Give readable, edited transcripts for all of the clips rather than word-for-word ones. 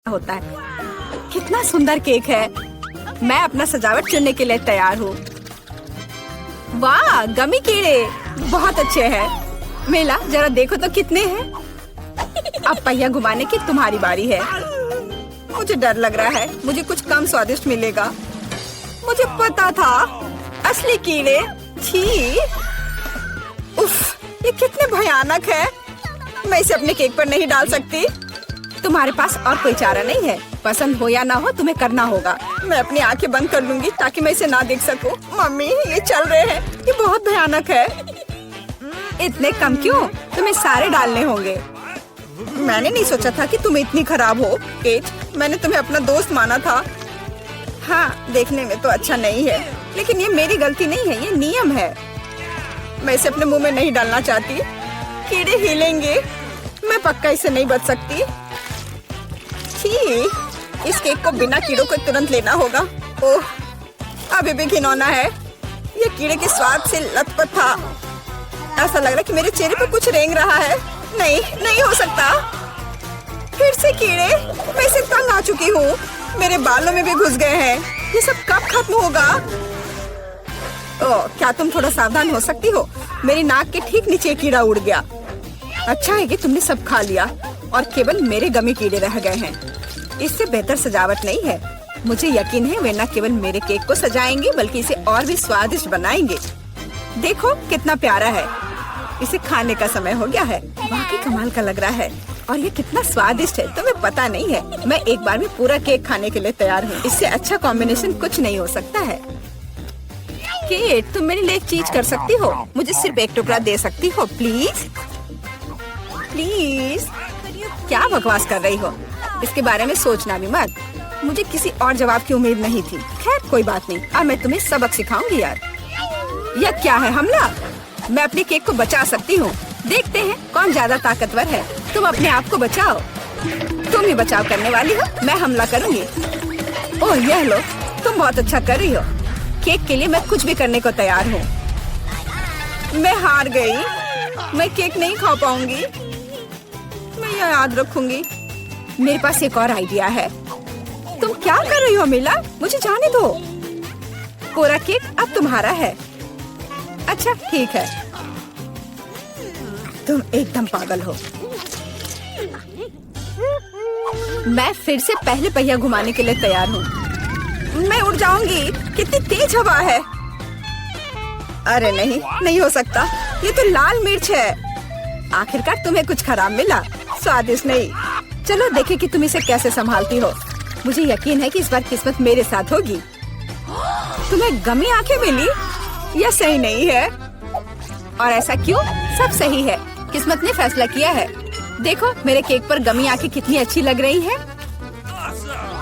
होता है। कितना सुंदर केक है। मैं अपना सजावट चुनने के लिए तैयार हूँ। वाह, गमी कीड़े बहुत अच्छे हैं। मेला जरा देखो तो कितने हैं। अब पहिया घुमाने की तुम्हारी बारी है। मुझे डर लग रहा है, मुझे कुछ कम स्वादिष्ट मिलेगा। मुझे पता था, असली कीड़े। छी, उफ, ये कितने भयानक है। मैं इसे अपने केक पर नहीं डाल सकती। तुम्हारे पास और कोई चारा नहीं है। पसंद हो या ना हो, तुम्हें करना होगा। मैं अपनी आंखें बंद कर लूंगी ताकि मैं इसे ना देख सकूं। मम्मी, ये चल रहे हैं, ये बहुत भयानक है। इतने कम क्यों? तुम्हें सारे डालने होंगे। मैंने नहीं सोचा था कि तुम इतनी खराब हो। केट, मैंने तुम्हें अपना दोस्त माना था। हाँ, देखने में तो अच्छा नहीं है, लेकिन ये मेरी गलती नहीं है, ये नियम है। मैं इसे अपने मुंह में नहीं डालना चाहती। कीड़े हिलेंगे। मैं पक्का इसे नहीं बच सकती। छी, इस केक को बिना कीड़ों को तुरंत लेना होगा। ओह, अभी भी घिनौना है। ये कीड़े के स्वाद से लथपथ था। ऐसा लग रहा है कि मेरे चेहरे पर कुछ रेंग रहा है। नहीं, नहीं हो सकता। फिर से कीड़े। मैं इसे तंग आ चुकी हूँ। मेरे बालों में भी घुस गए हैं। ये सब कब खत्म होगा? ओह, क्या तुम थोड़ा सावधान हो सकती हो? मेरी नाक के ठीक नीचे कीड़ा उड़ गया। अच्छा है कि तुमने सब खा लिया और केवल मेरे गमी कीड़े रह गए हैं। इससे बेहतर सजावट नहीं है। मुझे यकीन है वे न केवल मेरे केक को सजाएंगे बल्कि इसे और भी स्वादिष्ट बनाएंगे। देखो कितना प्यारा है। इसे खाने का समय हो गया है। वाकई कमाल का लग रहा है और ये कितना स्वादिष्ट है तुम्हें पता नहीं है। मैं एक बार में पूरा केक खाने के लिए तैयार हूँ। इससे अच्छा कॉम्बिनेशन कुछ नहीं हो सकता है। केट, तुम मेरे लिए एक चीज कर सकती हो। मुझे सिर्फ एक टुकड़ा दे सकती हो प्लीज? प्लीज। क्या बकवास कर रही हो? इसके बारे में सोचना भी मत। मुझे किसी और जवाब की उम्मीद नहीं थी। खैर कोई बात नहीं, अब मैं तुम्हें सबक सिखाऊंगी यार। यह क्या है, हमला? मैं अपने केक को बचा सकती हूँ। देखते हैं कौन ज्यादा ताकतवर है। तुम अपने आप को बचाओ। तुम ही बचाव करने वाली हो, मैं हमला करूँगी। ओह यह लो, तुम बहुत अच्छा कर रही हो। केक के लिए मैं कुछ भी करने को तैयार हूँ। मैं हार गई। मैं केक नहीं खा पाऊंगी। मैं यह याद रखूंगी। मेरे पास एक और आइडिया है। तुम क्या कर रही हो मिला? मुझे जाने दो। पूरा केक अब तुम्हारा है। अच्छा ठीक है। तुम एकदम पागल हो। मैं फिर से पहले पहिया घुमाने के लिए तैयार हूँ। मैं उड़ जाऊंगी। कितनी तेज हवा है। अरे नहीं, नहीं हो सकता। ये तो लाल मिर्च है। आखिरकार तुम्हें कुछ खराब मिला, स्वादिष्ट नहीं। चलो देखें कि तुम इसे कैसे संभालती हो। मुझे यकीन है कि इस बार किस्मत मेरे साथ होगी। तुम्हें गमी आंखें मिली? यह सही नहीं है। और ऐसा क्यों? सब सही है। किस्मत ने फैसला किया है। देखो मेरे केक पर गमी आंखें कितनी अच्छी लग रही है।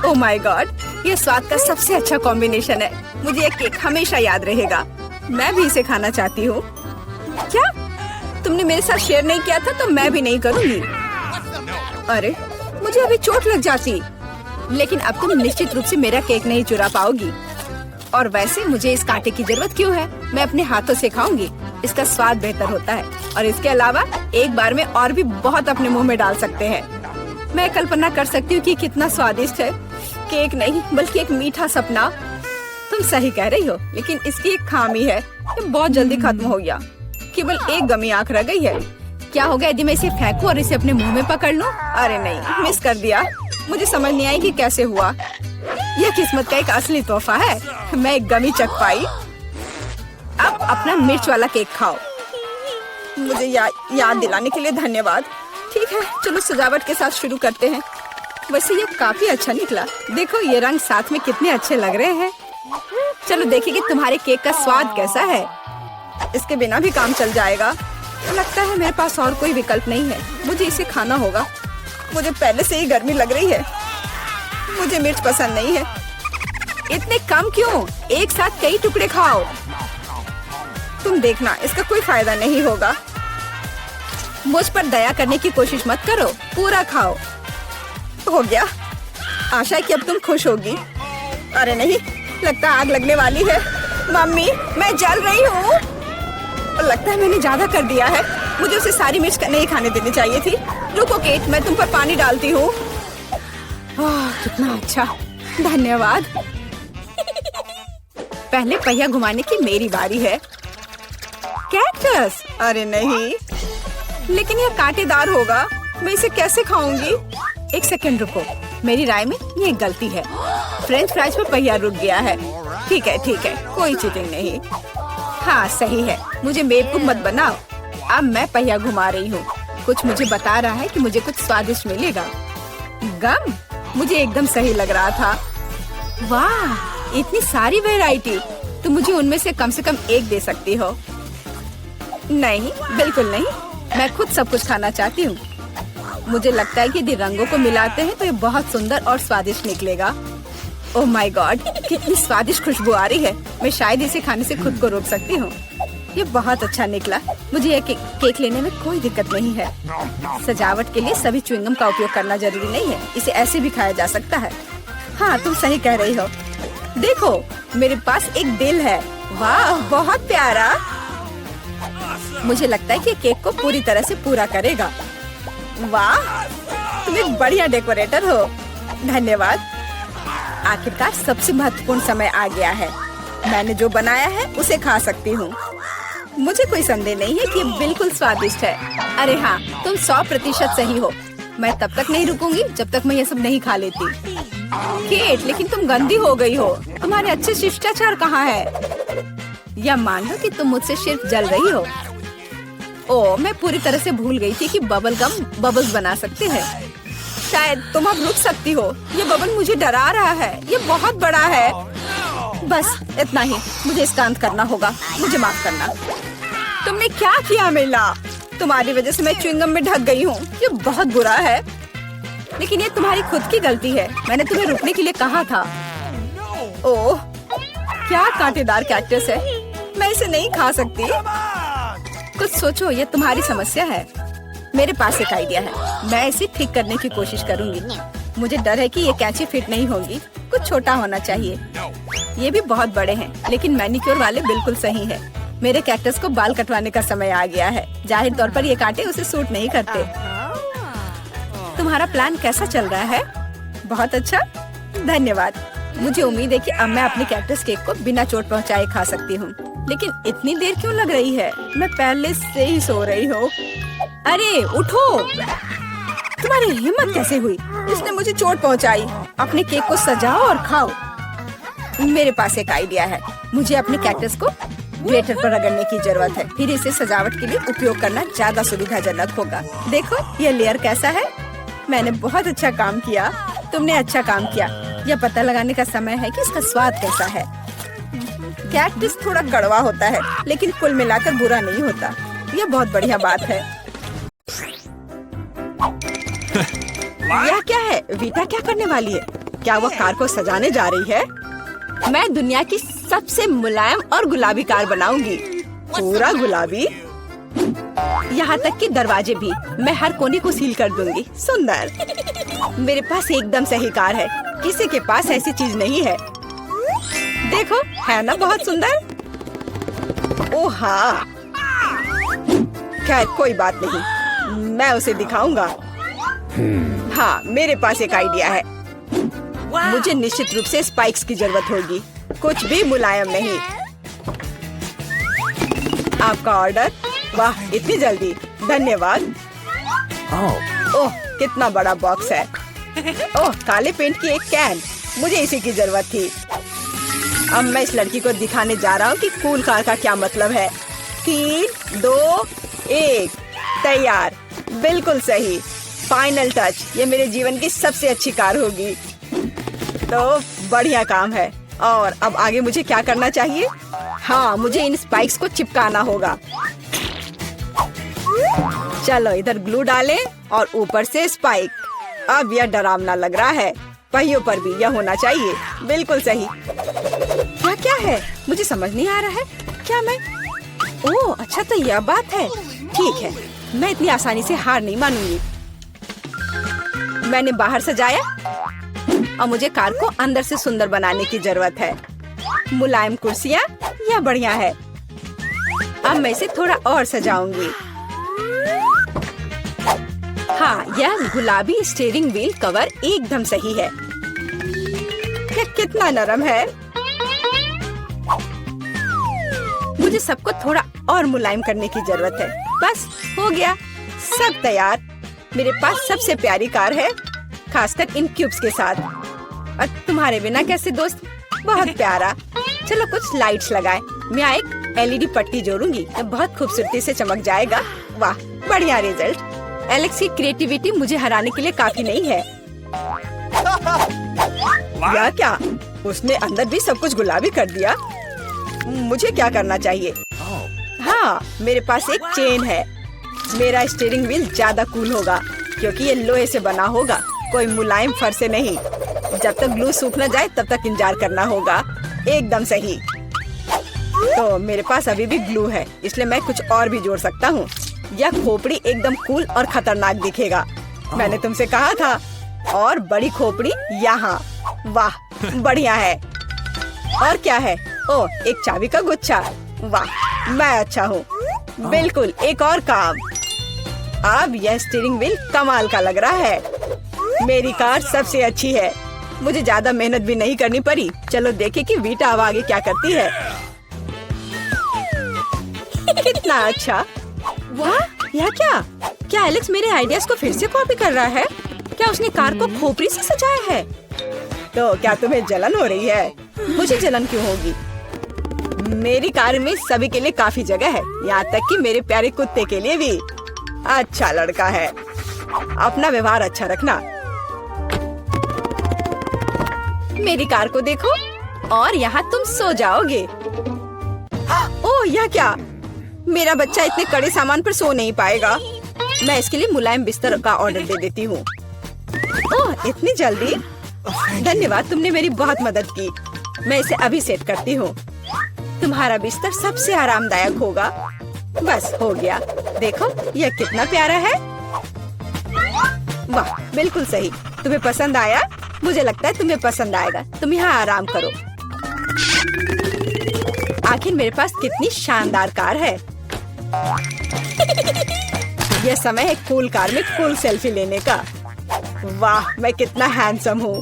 ओह माय गॉड, ये स्वाद का सबसे अच्छा कॉम्बिनेशन है। मुझे ये केक हमेशा याद रहेगा। मैं भी इसे खाना चाहती हूँ। क्या तुमने मेरे साथ शेयर नहीं किया था तो मैं भी नहीं करूँगी। अरे मुझे अभी चोट लग जाती। लेकिन अब तुम निश्चित रूप से मेरा केक नहीं चुरा पाओगी। और वैसे मुझे इस कांटे की जरूरत क्यों है? मैं अपने हाथों से खाऊंगी। इसका स्वाद बेहतर होता है और इसके अलावा एक बार में और भी बहुत अपने मुंह में डाल सकते हैं। मैं कल्पना कर सकती हूँ कि कितना स्वादिष्ट है। केक नहीं बल्कि एक मीठा सपना। तुम सही कह रही हो, लेकिन इसकी एक खामी है। ये बहुत जल्दी खत्म हो गया। केवल एक गमी आंख रह गई है। क्या होगा यदि मैं इसे फेंकूं और इसे अपने मुंह में पकड़ लूं? अरे नहीं, मिस कर दिया। मुझे समझ नहीं आई कि कैसे हुआ। यह किस्मत का एक असली तोहफा है। मैं एक गमी चख पाई। अब अपना मिर्च वाला केक खाओ। मुझे याद दिलाने के लिए धन्यवाद। ठीक है, चलो सजावट के साथ शुरू करते हैं। वैसे ये काफी अच्छा निकला। देखो ये रंग साथ में कितने अच्छे लग रहे हैं। चलो देखिए कि तुम्हारे केक का स्वाद कैसा है। इसके बिना भी काम चल जाएगा। लगता है मेरे पास और कोई विकल्प नहीं है। मुझे इसे खाना होगा। मुझे पहले से ही गर्मी लग रही है। मुझे मिर्च पसंद नहीं है। इतने कम क्यों? एक साथ कई टुकड़े खाओ। तुम देखना, इसका कोई फायदा नहीं होगा। मुझ पर दया करने की कोशिश मत करो। पूरा खाओ। हो गया। आशा है कि अब तुम खुश होगी। अरे नहीं, लगता आग लगने वाली है। मम्मी, मैं जल रही हूँ। लगता है मैंने ज्यादा कर दिया है। मुझे उसे सारी मिर्च नहीं खाने देनी चाहिए थी। रुको केट, मैं तुम पर पानी डालती हूँ। कितना अच्छा, धन्यवाद। पहले पहिया घुमाने की मेरी बारी है। कैक्टस, अरे नहीं, लेकिन यह कांटेदार होगा, मैं इसे कैसे खाऊंगी? एक सेकंड रुको, मेरी राय में ये एक गलती है। फ्रेंच फ्राइज पर पहिया रुक गया है। ठीक है, कोई चीटिंग नहीं। हाँ सही है, मुझे बेवकूफ मत बनाओ। अब मैं पहिया घुमा रही हूँ। कुछ मुझे बता रहा है कि मुझे कुछ स्वादिष्ट मिलेगा। गम, मुझे एकदम सही लग रहा था। वाह, इतनी सारी वैरायटी, तुम मुझे उनमें से कम एक दे सकती हो। नहीं, बिल्कुल नहीं, मैं खुद सब कुछ खाना चाहती हूँ। मुझे लगता है कि यदि रंगों को मिलाते हैं तो ये बहुत सुंदर और स्वादिष्ट निकलेगा। ओह माय गॉड, कितनी स्वादिष्ट खुशबू आ रही है। मैं शायद इसे खाने से खुद को रोक सकती हूँ। ये बहुत अच्छा निकला। मुझे यह केक लेने में कोई दिक्कत नहीं है। सजावट के लिए सभी च्युइंगम का उपयोग करना जरूरी नहीं है, इसे ऐसे भी खाया जा सकता है। हाँ, तुम सही कह रही हो। देखो, मेरे पास एक दिल है। वाह, बहुत प्यारा। मुझे लगता है कि केक को पूरी तरह से पूरा करेगा। वाह, तुम एक बढ़िया डेकोरेटर हो। धन्यवाद। आखिरकार सबसे महत्वपूर्ण समय आ गया है। मैंने जो बनाया है उसे खा सकती हूँ। मुझे कोई संदेह नहीं है कि ये बिल्कुल स्वादिष्ट है। अरे हाँ, तुम 100% सही हो। मैं तब तक नहीं रुकूंगी जब तक मैं ये सब नहीं खा लेती। केट, लेकिन तुम गंदी हो गई हो। तुम्हारे अच्छे शिष्टाचार कहाँ है? या मान लो कि तुम मुझसे सिर्फ जल रही हो। ओह, मैं पूरी तरह से भूल गई थी कि बबल गम बबल्स बना सकते हैं। शायद तुम अब रुक सकती हो। ये बबल मुझे डरा रहा है। ये बहुत बड़ा है। बस इतना ही, मुझे इसका अंत करना होगा। मुझे माफ करना। तुमने क्या किया मिला? तुम्हारी वजह से मैं च्युइंगम में ढक गई हूँ। ये बहुत बुरा है, लेकिन ये तुम्हारी खुद की गलती है। मैंने तुम्हें रुकने के लिए कहा था। ओह, क्या कांटेदार कैक्टस है। मैं इसे नहीं खा सकती। कुछ सोचो, ये तुम्हारी समस्या है। मेरे पास एक आइडिया है। मैं इसे ठीक करने की कोशिश करूंगी। मुझे डर है कि ये कैंची फिट नहीं होगी। कुछ छोटा होना चाहिए। ये भी बहुत बड़े हैं, लेकिन मैनिक्योर वाले बिल्कुल सही है। मेरे कैक्टस को बाल कटवाने का समय आ गया है। जाहिर तौर पर ये कांटे उसे सूट नहीं करते। तुम्हारा प्लान कैसा चल रहा है? बहुत अच्छा, धन्यवाद। मुझे उम्मीद है कि अब मैं अपने कैक्टस केक को बिना चोट पहुंचाए खा सकती हूँ। लेकिन इतनी देर क्यों लग रही है? मैं पहले से ही सो रही हूँ। अरे उठो, तुम्हारी हिम्मत कैसे हुई? इसने मुझे चोट पहुंचाई। अपने केक को सजाओ और खाओ। मेरे पास एक आइडिया है। मुझे अपने कैक्टस को ग्रेटर पर रगड़ने की जरूरत है। फिर इसे सजावट के लिए उपयोग करना ज्यादा सुविधाजनक होगा। देखो ये लेयर कैसा है। मैंने बहुत अच्छा काम किया। तुमने अच्छा काम किया। यह पता लगाने का समय है कि इसका स्वाद कैसा है। कैक्टस थोड़ा कड़वा होता है, लेकिन कुल मिलाकर बुरा नहीं होता। यह बहुत बढ़िया बात है। यह क्या है? वीटा क्या करने वाली है? क्या वह कार को सजाने जा रही है? मैं दुनिया की सबसे मुलायम और गुलाबी कार बनाऊंगी। पूरा गुलाबी, यहाँ तक कि दरवाजे भी। मैं हर कोने को सील कर दूंगी। सुंदर। मेरे पास एकदम सही कार है। किसी के पास ऐसी चीज नहीं है। देखो, है ना बहुत सुंदर? ओह हाँ, खैर कोई बात नहीं, मैं उसे दिखाऊंगा। हाँ, मेरे पास एक आइडिया है। मुझे निश्चित रूप से स्पाइक्स की जरूरत होगी। कुछ भी मुलायम नहीं। आपका ऑर्डर। वाह, इतनी जल्दी, धन्यवाद। ओह, कितना बड़ा बॉक्स है। ओह, काले पेंट की एक कैन। मुझे इसी की जरूरत थी। अब मैं इस लड़की को दिखाने जा रहा हूँ कि कूल कार का क्या मतलब है। 3, 2, 1, तैयार। बिल्कुल सही। Final touch. ये मेरे जीवन की सबसे अच्छी कार होगी। तो बढ़िया काम है। और अब आगे मुझे क्या करना चाहिए? हाँ, मुझे इन स्पाइक्स को चिपकाना होगा। चलो इधर ग्लू डालें और ऊपर से स्पाइक। अब यह डरावना लग रहा है। पहियों पर भी यह होना चाहिए। बिल्कुल सही। क्या क्या है? मुझे समझ नहीं आ रहा है। क्या मैं? ओह अच्छा, तो यह बात है। ठीक है, मैं इतनी आसानी से हार नहीं मानूंगी। मैंने बाहर सजाया और मुझे कार को अंदर से सुंदर बनाने की जरूरत है। मुलायम कुर्सियाँ, यह बढ़िया है। अब मैं इसे थोड़ा और सजाऊंगी। हाँ, यह गुलाबी स्टीयरिंग व्हील कवर एकदम सही है। यह कितना नरम है। मुझे सबको थोड़ा और मुलायम करने की जरूरत है। बस हो गया, सब तैयार। मेरे पास सबसे प्यारी कार है, खासकर इन क्यूब्स के साथ। और तुम्हारे बिना कैसे दोस्त, बहुत प्यारा। चलो कुछ लाइट्स लगाएं। मैं एक LED पट्टी जोड़ूंगी, तो बहुत खूबसूरती से चमक जाएगा। वाह, बढ़िया रिजल्ट। एलेक्स की क्रिएटिविटी मुझे हराने के लिए काफी नहीं है। या क्या, उसने अंदर भी सब कुछ गुलाबी कर दिया। मुझे क्या करना चाहिए? हाँ, मेरे पास एक चेन है। मेरा स्टीयरिंग व्हील ज्यादा कूल होगा क्योंकि ये लोहे से बना होगा, कोई मुलायम फर से नहीं। जब तक ग्लू सूख न जाए तब तक इंतजार करना होगा। एकदम सही। तो मेरे पास अभी भी ग्लू है, इसलिए मैं कुछ और भी जोड़ सकता हूँ। यह खोपड़ी एकदम कूल और खतरनाक दिखेगा। मैंने तुमसे कहा था। और बड़ी खोपड़ी यहाँ। वाह, बढ़िया है। और क्या है? ओह, एक चाबी का गुच्छा। वाह, मैं अच्छा हूँ। बिल्कुल, एक और काम। अब यह स्टीयरिंग व्हील कमाल का लग रहा है। मेरी कार सबसे अच्छी है। मुझे ज्यादा मेहनत भी नहीं करनी पड़ी। चलो देखें कि वीटा अब आगे क्या करती है। कितना अच्छा। वाह, यह क्या एलेक्स मेरे आइडियाज को फिर से कॉपी कर रहा है? क्या उसने कार को खोपड़ी से सजाया है? तो क्या तुम्हें जलन हो रही है? मुझे जलन क्यों होगी? मेरी कार में सभी के लिए काफी जगह है, यहाँ तक कि मेरे प्यारे कुत्ते के लिए भी। अच्छा लड़का है। अपना व्यवहार अच्छा रखना। मेरी कार को देखो, और यहाँ तुम सो जाओगे। ओह, यह क्या? मेरा बच्चा इतने कड़े सामान पर सो नहीं पाएगा। मैं इसके लिए मुलायम बिस्तर का ऑर्डर दे देती हूँ। ओह, इतनी जल्दी? धन्यवाद, तुमने मेरी बहुत मदद की। मैं इसे अभी सेट करती हूँ। तुम्हारा बिस्तर सबसे आरामदायक होगा। बस हो गया। देखो, यह कितना प्यारा है। वाह, बिल्कुल सही। तुम्हें पसंद आया? मुझे लगता है तुम्हें पसंद आएगा। तुम यहाँ आराम करो। आखिर मेरे पास कितनी शानदार कार है। यह समय है कूल कार में कूल सेल्फी लेने का। वाह, मैं कितना हैंडसम हूँ।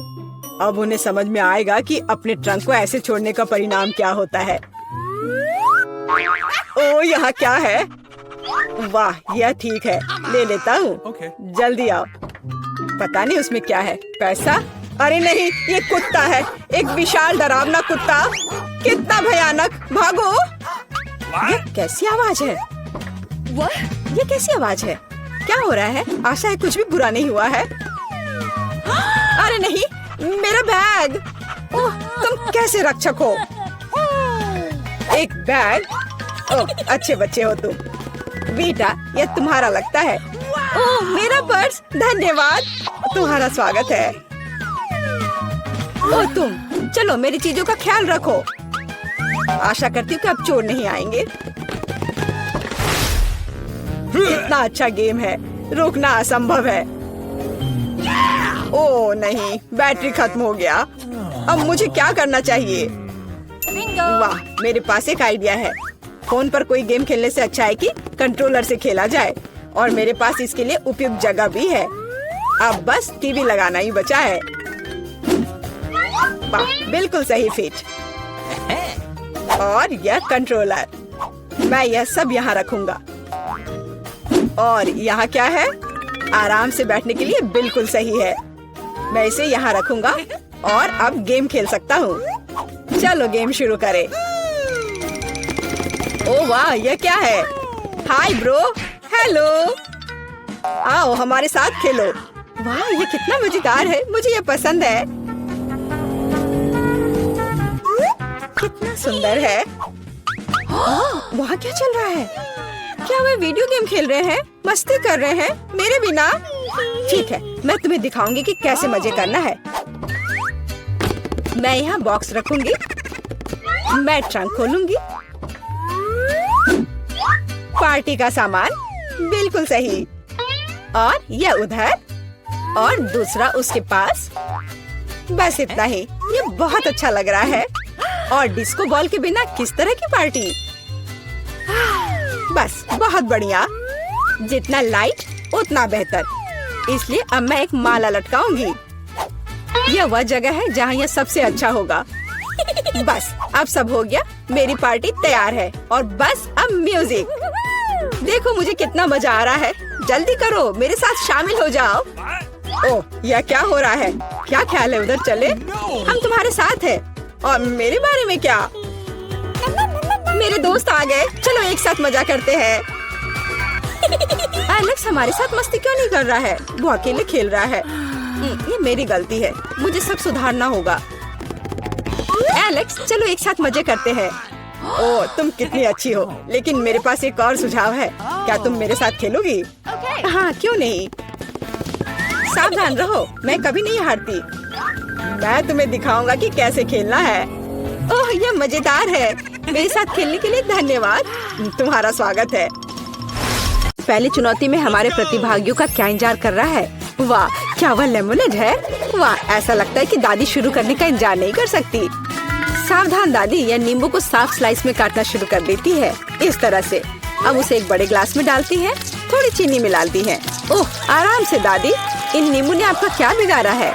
अब उन्हें समझ में आएगा कि अपने ट्रंक को ऐसे छोड़ने का परिणाम क्या होता है। ओह, यहाँ क्या है? वाह, यह ठीक है, ले लेता हूँ। जल्दी आओ। पता नहीं उसमें क्या है। पैसा? अरे नहीं, ये कुत्ता है। एक विशाल डरावना कुत्ता। कितना भयानक। भागो। ये कैसी आवाज है? ये कैसी आवाज है? क्या हो रहा है? आशा है कुछ भी बुरा नहीं हुआ है। अरे नहीं, मेरा बैग। ओह, तुम कैसे रक्षक हो? एक बैग? ओह, अच्छे बच्चे हो तुम। वीटा, यह तुम्हारा लगता है। ओह, मेरा पर्स। धन्यवाद, तुम्हारा स्वागत है। ओह, तुम चलो, मेरी चीजों का ख्याल रखो। आशा करती हूँ कि अब चोर नहीं आएंगे। कितना अच्छा गेम है, रोकना असंभव है। ओह नहीं, बैटरी खत्म हो गया। अब मुझे क्या करना चाहिए? वाह, मेरे पास एक आइडिया है। फोन पर कोई गेम खेलने से अच्छा है कि कंट्रोलर से खेला जाए, और मेरे पास इसके लिए उपयुक्त जगह भी है। अब बस टीवी लगाना ही बचा है। वाह, बिल्कुल सही फिट। और यह कंट्रोलर, मैं यह सब यहाँ रखूंगा। और यहाँ क्या है? आराम से बैठने के लिए बिल्कुल सही है। मैं इसे यहाँ रखूंगा और अब गेम खेल सकता हूँ। चलो गेम शुरू करें। ओह वाह, यह क्या है? Hi bro, hello. आओ हमारे साथ खेलो। वाह, ये कितना मजेदार है। मुझे ये पसंद है। कितना सुंदर है। वहाँ क्या चल रहा है? क्या वे वीडियो गेम खेल रहे हैं? मस्ती कर रहे हैं मेरे बिना? ठीक है, मैं तुम्हें दिखाऊंगी कि कैसे मजे करना है। मैं यहाँ बॉक्स रखूंगी। मैं ट्रंक खोलूंगी। पार्टी का सामान, बिल्कुल सही। और यह उधर, और दूसरा उसके पास। बस इतना ही। ये बहुत अच्छा लग रहा है। और डिस्को बॉल के बिना किस तरह की पार्टी? बस बहुत बढ़िया। जितना लाइट उतना बेहतर। इसलिए अब मैं एक माला लटकाऊंगी। यह वह जगह है जहाँ यह सबसे अच्छा होगा। बस अब सब हो गया, मेरी पार्टी तैयार है और बस अब म्यूजिक। देखो मुझे कितना मजा आ रहा है। जल्दी करो, मेरे साथ शामिल हो जाओ। ओह, यह क्या हो रहा है? क्या ख्याल है उधर चले? हम तुम्हारे साथ हैं। और मेरे बारे में क्या? मेरे दोस्त आ गए, चलो एक साथ मजा करते हैं। एलेक्स हमारे साथ मस्ती क्यों नहीं कर रहा है? वो अकेले खेल रहा है। ये मेरी गलती है, मुझे सब सुधारना होगा। एलेक्स चलो एक साथ मजे करते हैं। ओह, तुम कितनी अच्छी हो, लेकिन मेरे पास एक और सुझाव है। क्या तुम मेरे साथ खेलोगी? हाँ, क्यों नहीं। सावधान रहो, मैं कभी नहीं हारती। मैं तुम्हें दिखाऊंगा कि कैसे खेलना है। ओह, यह मजेदार है। मेरे साथ खेलने के लिए धन्यवाद। तुम्हारा स्वागत है। पहली चुनौती में हमारे प्रतिभागियों का क्या इंतजार कर रहा है? वाह, क्या वह लेमोनेड है? वाह, ऐसा लगता है कि दादी शुरू करने का इंतजार नहीं कर सकती। सावधान दादी, यह नींबू को साफ स्लाइस में काटना शुरू कर देती है। इस तरह से अब उसे एक बड़े ग्लास में डालती है, थोड़ी चीनी मिलाती है। ओह, आराम से दादी, इन नींबू ने आपका क्या बिगाड़ा है?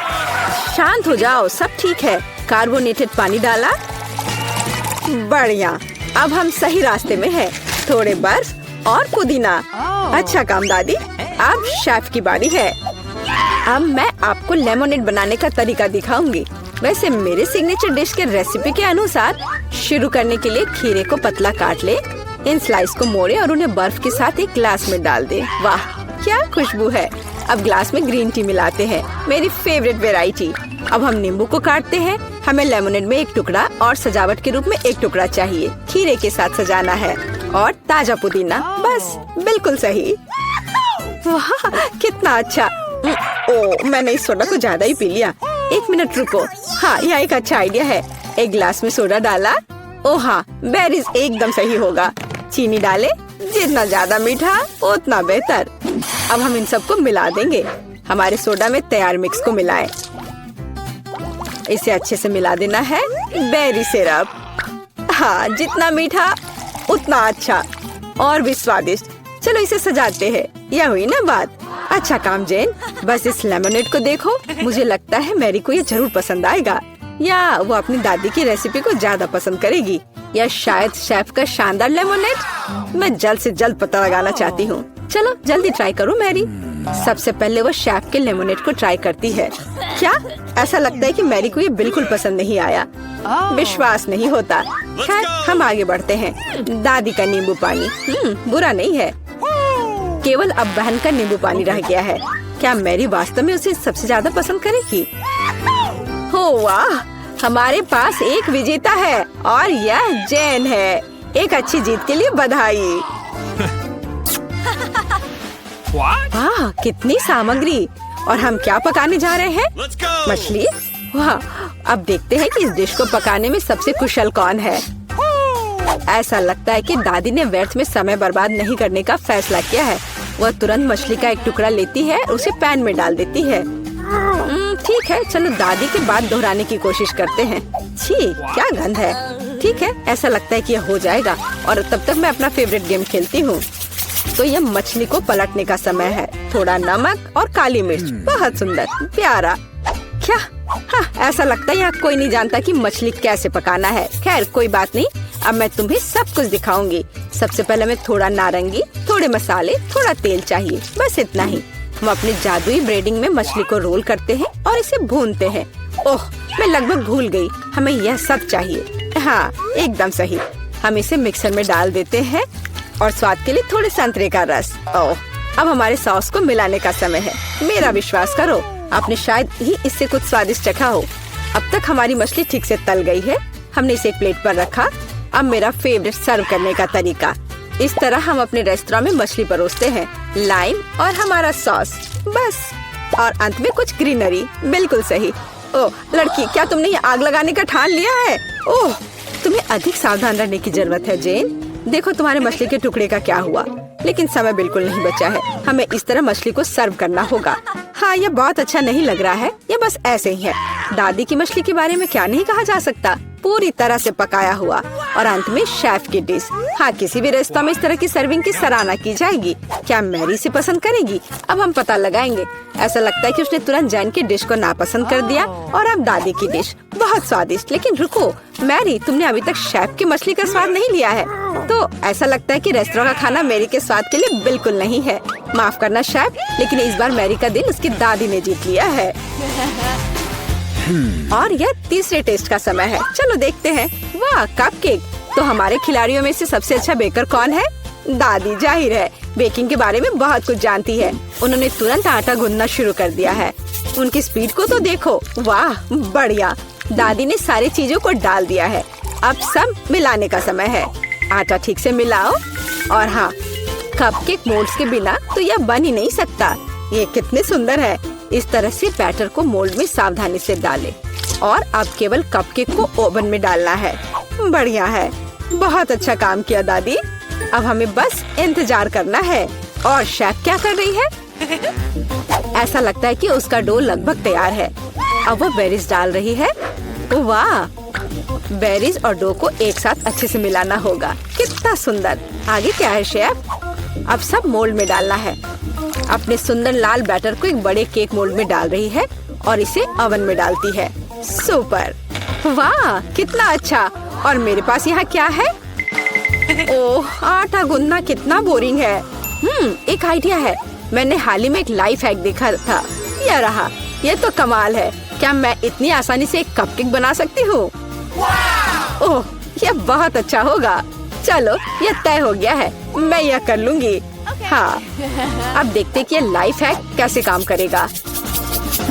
शांत हो जाओ, सब ठीक है। कार्बोनेटेड पानी डाला, बढ़िया। अब हम सही रास्ते में हैं। थोड़े बर्फ और पुदीना। अच्छा काम दादी। अब शेफ की बारी है। अब मैं आपको लेमोनेड बनाने का तरीका दिखाऊंगी। वैसे मेरे सिग्नेचर डिश के रेसिपी के अनुसार शुरू करने के लिए खीरे को पतला काट ले, इन स्लाइस को मोड़े और उन्हें बर्फ के साथ एक ग्लास में डाल दे। वाह, क्या खुशबू है। अब ग्लास में ग्रीन टी मिलाते हैं, मेरी फेवरेट वेराइटी। अब हम नींबू को काटते हैं। हमें लेमोनेड में एक टुकड़ा और सजावट के रूप में एक टुकड़ा चाहिए। खीरे के साथ सजाना है और ताजा पुदीना। बस बिल्कुल सही। वाह, कितना अच्छा। ओह, मैंने इस सोडा को ज्यादा ही पी लिया। एक मिनट रुको। हाँ, यह एक अच्छा आइडिया है। एक ग्लास में सोडा डाला। ओह हाँ, बेरीज एकदम सही होगा। चीनी डाले, जितना ज्यादा मीठा उतना बेहतर। अब हम इन सबको मिला देंगे। हमारे सोडा में तैयार मिक्स को मिलाएं। इसे अच्छे से मिला देना है। Berry syrup. हाँ, जितना मीठा उतना अच्छा और भी स्वादिष्ट। चलो इसे सजाते हैं। यह हुई ना बात। अच्छा काम जेन। बस इस लेमोनेड को देखो, मुझे लगता है मैरी को ये जरूर पसंद आएगा, या वो अपनी दादी की रेसिपी को ज्यादा पसंद करेगी, या शायद शेफ का शानदार लेमोनेड। मैं जल्द से जल्द पता लगाना चाहती हूँ। चलो जल्दी ट्राई करो मैरी। सबसे पहले वो शेफ के लेमोनेड को ट्राई करती है। क्या? ऐसा लगता है कि मैरी को ये बिल्कुल पसंद नहीं आया। विश्वास नहीं होता। खैर, हम आगे बढ़ते हैं। दादी का नींबू पानी बुरा नहीं है। केवल अब बहन का नींबू पानी रह गया है। क्या मैरी वास्तव में उसे सबसे ज्यादा पसंद करेगी? हो वाह, हमारे पास एक विजेता है और यह जेन है। एक अच्छी जीत के लिए बधाई। वाह, कितनी सामग्री। और हम क्या पकाने जा रहे हैं? मछली। वाह, अब देखते हैं कि इस डिश को पकाने में सबसे कुशल कौन है। ऐसा लगता है कि दादी ने व्यर्थ में समय बर्बाद नहीं करने का फैसला किया है। वह तुरंत मछली का एक टुकड़ा लेती है, उसे पैन में डाल देती है। ठीक है, चलो दादी के बाद दोहराने की कोशिश करते हैं। छी, क्या गंध है। ठीक है, ऐसा लगता है कि यह हो जाएगा और तब तक मैं अपना फेवरेट गेम खेलती हूँ। तो यह मछली को पलटने का समय है। थोड़ा नमक और काली मिर्च। बहुत सुंदर, प्यारा। क्या? हाँ, ऐसा लगता है यहाँ कोई नहीं जानता कि मछली कैसे पकाना है। खैर कोई बात नहीं, अब मैं तुम्हें सब कुछ दिखाऊंगी। सबसे पहले मैं थोड़ा नारंगी, थोड़े मसाले, थोड़ा तेल चाहिए, बस इतना ही। हम अपने जादुई ब्रेडिंग में मछली को रोल करते हैं और इसे भूनते हैं। ओह, मैं लगभग भूल गई, हमें यह सब चाहिए। हाँ, एकदम सही। हम इसे मिक्सर में डाल देते हैं और स्वाद के लिए थोड़े संतरे का रस। ओह, अब हमारे सॉस को मिलाने का समय है। मेरा विश्वास करो, आपने शायद ही इससे कुछ स्वादिष्ट चखा हो। अब तक हमारी मछली ठीक से तल गई है। हमने इसे एक प्लेट पर रखा। अब मेरा फेवरेट सर्व करने का तरीका। इस तरह हम अपने रेस्तरां में मछली परोसते हैं। लाइम और हमारा सॉस, बस। और अंत में कुछ ग्रीनरी। बिल्कुल सही। ओह लड़की, क्या तुमने ये आग लगाने का ठान लिया है? ओह, तुम्हें अधिक सावधान रहने की जरूरत है जेन। देखो तुम्हारे मछली के टुकड़े का क्या हुआ। लेकिन समय बिल्कुल नहीं बचा है। हमें इस तरह मछली को सर्व करना होगा। हाँ, यह बहुत अच्छा नहीं लग रहा है। ये बस ऐसे ही है। दादी की मछली के बारे में क्या नहीं कहा जा सकता। पूरी तरह से पकाया हुआ और अंत में शेफ की डिश। हाँ, किसी भी रेस्तरां में इस तरह की सर्विंग की सराहना की जाएगी। क्या मैरी इसे पसंद करेगी? अब हम पता लगाएंगे। ऐसा लगता है कि उसने तुरंत जैन की डिश को नापसंद कर दिया और अब दादी की डिश बहुत स्वादिष्ट। लेकिन रुको मैरी, तुमने अभी तक शेफ की मछली का स्वाद नहीं लिया है। तो ऐसा लगता है कि रेस्तरां का खाना मैरी के स्वाद के लिए बिल्कुल नहीं है। माफ करना शेफ, लेकिन इस बार मैरी का दिल उसकी दादी ने जीत लिया है। और यह तीसरे टेस्ट का समय है। चलो देखते हैं। वाह, कपकेक। तो हमारे खिलाड़ियों में से सबसे अच्छा बेकर कौन है? दादी, जाहिर है बेकिंग के बारे में बहुत कुछ जानती है। उन्होंने तुरंत आटा गूंदना शुरू कर दिया है। उनकी स्पीड को तो देखो। वाह, बढ़िया। दादी ने सारी चीजों को डाल दिया है। अब सब मिलाने का समय है। आटा ठीक से मिलाओ। और हाँ, कपकेक मोल्ड्स के बिना तो यह बन ही नहीं सकता। ये कितने सुंदर है। इस तरह से बैटर को मोल्ड में सावधानी से डालें और अब केवल कपकेक को ओवन में डालना है। बढ़िया है, बहुत अच्छा काम किया दादी। अब हमें बस इंतजार करना है। और शेफ क्या कर रही है? ऐसा लगता है कि उसका डो लगभग तैयार है। अब वो बेरीज डाल रही है। वाह, बेरीज और डो को एक साथ अच्छे से मिलाना होगा। कितना सुंदर। आगे क्या है शेफ? अब सब मोल्ड में डालना है। अपने सुंदर लाल बैटर को एक बड़े केक मोल्ड में डाल रही है और इसे ओवन में डालती है। सुपर। वाह, कितना अच्छा। और मेरे पास यहाँ क्या है? ओह, आटा गूंदना कितना बोरिंग है। एक आइडिया है। मैंने हाल ही में एक लाइफ हैक देखा था। यह रहा। यह तो कमाल है। क्या मैं इतनी आसानी से एक कपकेक बना सकती हूँ? ओह, यह बहुत अच्छा होगा। चलो, यह तय हो गया है। मैं यह कर लूंगी। हाँ, अब देखते कि यह लाइफ हैक कैसे काम करेगा।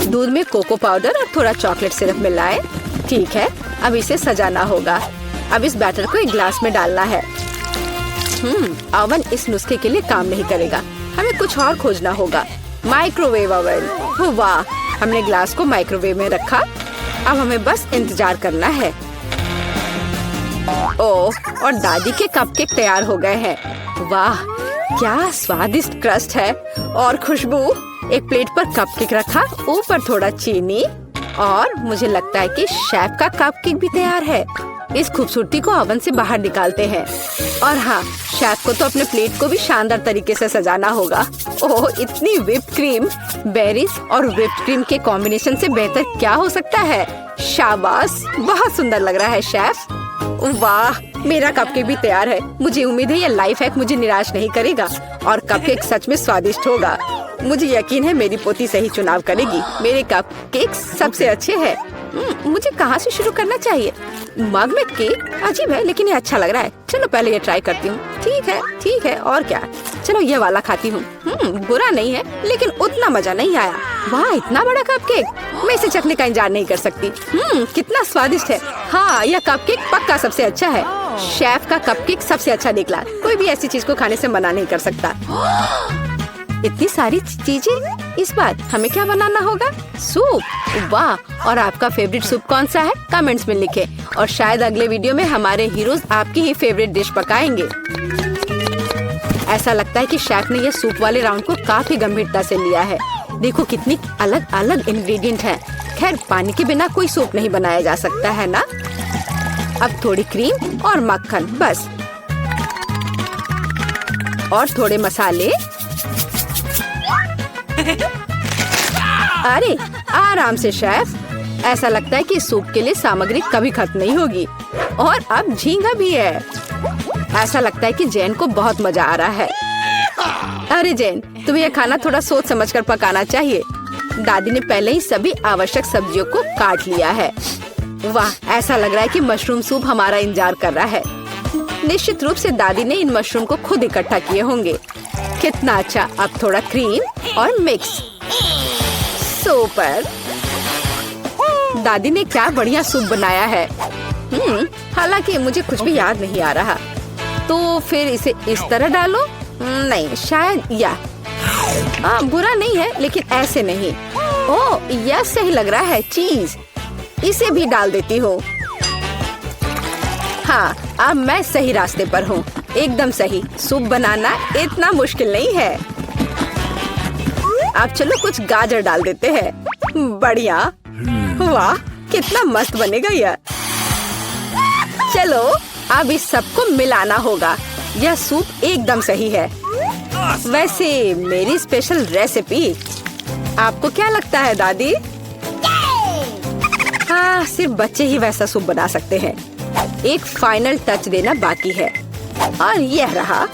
दूध में कोको पाउडर और थोड़ा चॉकलेट सिरप मिलाएं। ठीक है, अब इसे सजाना होगा। अब इस बैटर को एक ग्लास में डालना है। ओवन इस नुस्खे के लिए काम नहीं करेगा। हमें कुछ और खोजना होगा। Microwave oven. वाह, हमने ग्लास को माइक्रोवेव में रखा। अब हमें बस इंतजार करना है। ओह, और दादी के कपकेक तैयार हो गए हैं। वाह, क्या स्वादिष्ट क्रस्ट है और खुशबू। एक प्लेट पर कपकेक रखा, ऊपर थोड़ा चीनी और मुझे लगता है कि शेफ का कपकेक भी तैयार है। इस खूबसूरती को ओवन से बाहर निकालते हैं। और हाँ, शेफ को तो अपने प्लेट को भी शानदार तरीके से सजाना होगा। ओह, इतनी व्हिप्ड क्रीम। बेरीज और व्हिप्ड क्रीम के कॉम्बिनेशन से बेहतर क्या हो सकता है? शाबाश, बहुत सुंदर लग रहा है शेफ। वाह, मेरा कपकेक भी तैयार है। मुझे उम्मीद है यह लाइफ हैक मुझे निराश नहीं करेगा और कपकेक सच में स्वादिष्ट होगा। मुझे यकीन है मेरी पोती सही चुनाव करेगी। मेरे कपकेक सबसे अच्छे हैं। मुझे कहाँ से शुरू करना चाहिए? मग में केक अजीब है, लेकिन ये अच्छा लग रहा है। चलो पहले ये ट्राई करती हूँ। ठीक है, और क्या। चलो ये वाला खाती हूँ। बुरा नहीं है, लेकिन उतना मजा नहीं आया। वाह, इतना बड़ा कपकेक। मैं इसे चखने का इंतजार नहीं कर सकती। कितना स्वादिष्ट है। हाँ, यह कपकेक पक्का सबसे अच्छा है। शेफ का कपकेक सबसे अच्छा निकला। कोई भी ऐसी चीज को खाने से मना नहीं कर सकता। इतनी सारी चीजें। इस बार हमें क्या बनाना होगा? सूप। वाह, और आपका फेवरेट सूप कौन सा है? कमेंट्स में लिखें। और शायद अगले वीडियो में हमारे हीरोज आपकी ही फेवरेट डिश पकाएंगे। ऐसा लगता है कि शेफ ने यह सूप वाले राउंड को काफी गंभीरता से लिया है। देखो कितनी अलग अलग इंग्रेडिएंट हैं। खैर, पानी के बिना कोई सूप नहीं बनाया जा सकता है ना। अब थोड़ी क्रीम और मक्खन बस, और थोड़े मसाले। अरे आराम से शेफ। ऐसा लगता है कि सूप के लिए सामग्री कभी खत्म नहीं होगी। और अब झींगा भी है। ऐसा लगता है कि जैन को बहुत मजा आ रहा है। अरे जैन, तुम्हें यह खाना थोड़ा सोच समझकर पकाना चाहिए। दादी ने पहले ही सभी आवश्यक सब्जियों को काट लिया है। वाह, ऐसा लग रहा है कि मशरूम सूप हमारा इंतजार कर रहा है। निश्चित रूप से दादी ने इन मशरूम को खुद इकट्ठा किए होंगे। कितना अच्छा। अब थोड़ा क्रीम और मिक्स। सुपर। दादी ने क्या बढ़िया सूप बनाया है। हालांकि मुझे कुछ भी याद नहीं आ रहा। तो फिर इसे इस तरह डालो। नहीं, शायद बुरा नहीं है, लेकिन ऐसे नहीं। ओह, यह सही लग रहा है। चीज इसे भी डाल देती हूँ। हाँ, अब मैं सही रास्ते पर हूँ। एकदम सही। सूप बनाना इतना मुश्किल नहीं है। अब चलो कुछ गाजर डाल देते हैं। बढ़िया। वाह, कितना मस्त बनेगा यह। चलो अब इस सबको मिलाना होगा। यह सूप एकदम सही है। वैसे मेरी स्पेशल रेसिपी, आपको क्या लगता है दादी? हाँ, सिर्फ बच्चे ही वैसा सूप बना सकते हैं। एक फाइनल टच देना बाकी है और यह रहा।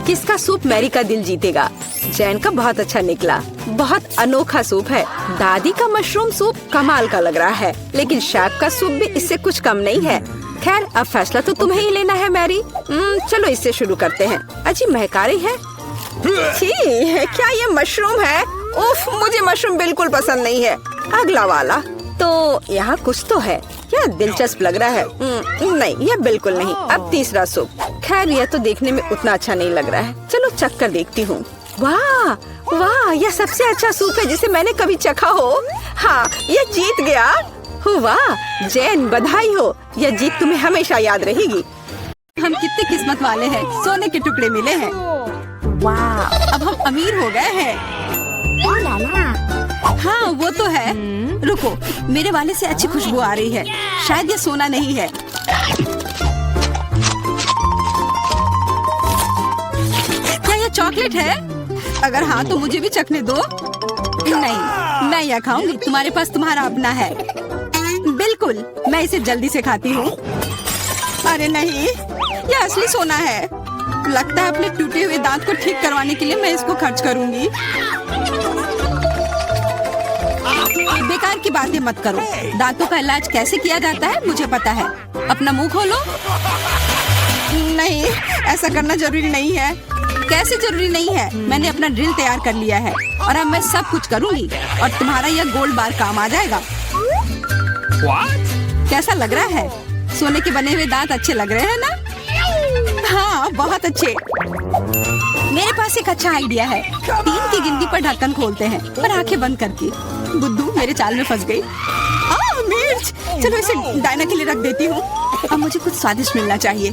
किसका सूप मैरी का दिल जीतेगा? जैन का बहुत अच्छा निकला। बहुत अनोखा सूप है। दादी का मशरूम सूप कमाल का लग रहा है, लेकिन शेफ का सूप भी इससे कुछ कम नहीं है। खैर, अब फैसला तो तुम्हें ही लेना है मैरी। चलो इससे शुरू करते हैं। अच्छी महकारी है। छी, क्या ये मशरूम है? उफ, मुझे मशरूम बिल्कुल पसंद नहीं है। अगला वाला तो यहाँ कुछ तो है। क्या दिलचस्प लग रहा है। नहीं, यह बिल्कुल नहीं। अब तीसरा सूप। खैर, यह तो देखने में उतना अच्छा नहीं लग रहा है। चलो चख कर देखती हूँ। वाह वाह, यह सबसे अच्छा सूप है जिसे मैंने कभी चखा हो। हाँ, यह जीत गया। वाह जैन, बधाई हो। यह जीत तुम्हें हमेशा याद रहेगी। हम कितने किस्मत वाले हैं, सोने के टुकड़े मिले हैं। वाह, अब हम अमीर हो गए हैं। हाँ वो तो है। रुको, मेरे वाले से अच्छी खुशबू आ रही है। शायद ये सोना नहीं है। क्या ये चॉकलेट है? अगर हाँ तो मुझे भी चखने दो। नहीं, मैं यह खाऊंगी। तुम्हारे पास तुम्हारा अपना है। बिल्कुल, मैं इसे जल्दी से खाती हूँ। अरे नहीं, यह असली सोना है। लगता है अपने टूटे हुए दांत को ठीक करवाने के लिए मैं इसको खर्च करूंगी। बेकार की बातें मत करो। दांतों का इलाज कैसे किया जाता है मुझे पता है। अपना मुंह खोलो। नहीं, ऐसा करना जरूरी नहीं है। कैसे जरूरी नहीं है? मैंने अपना ड्रिल तैयार कर लिया है और अब मैं सब कुछ करूंगी और तुम्हारा यह गोल्ड बार काम आ जाएगा। कैसा लग रहा है? सोने के बने हुए दांत अच्छे लग रहे हैं ना? हाँ, बहुत अच्छे। मेरे पास एक अच्छा आइडिया है। 3 की गिनती पर ढक्कन खोलते हैं और आंखें बंद करके। बुद्धू मेरे चाल में फंस गई। मिर्च, चलो इसे डायना के लिए रख देती हूँ। अब मुझे कुछ स्वादिष्ट मिलना चाहिए।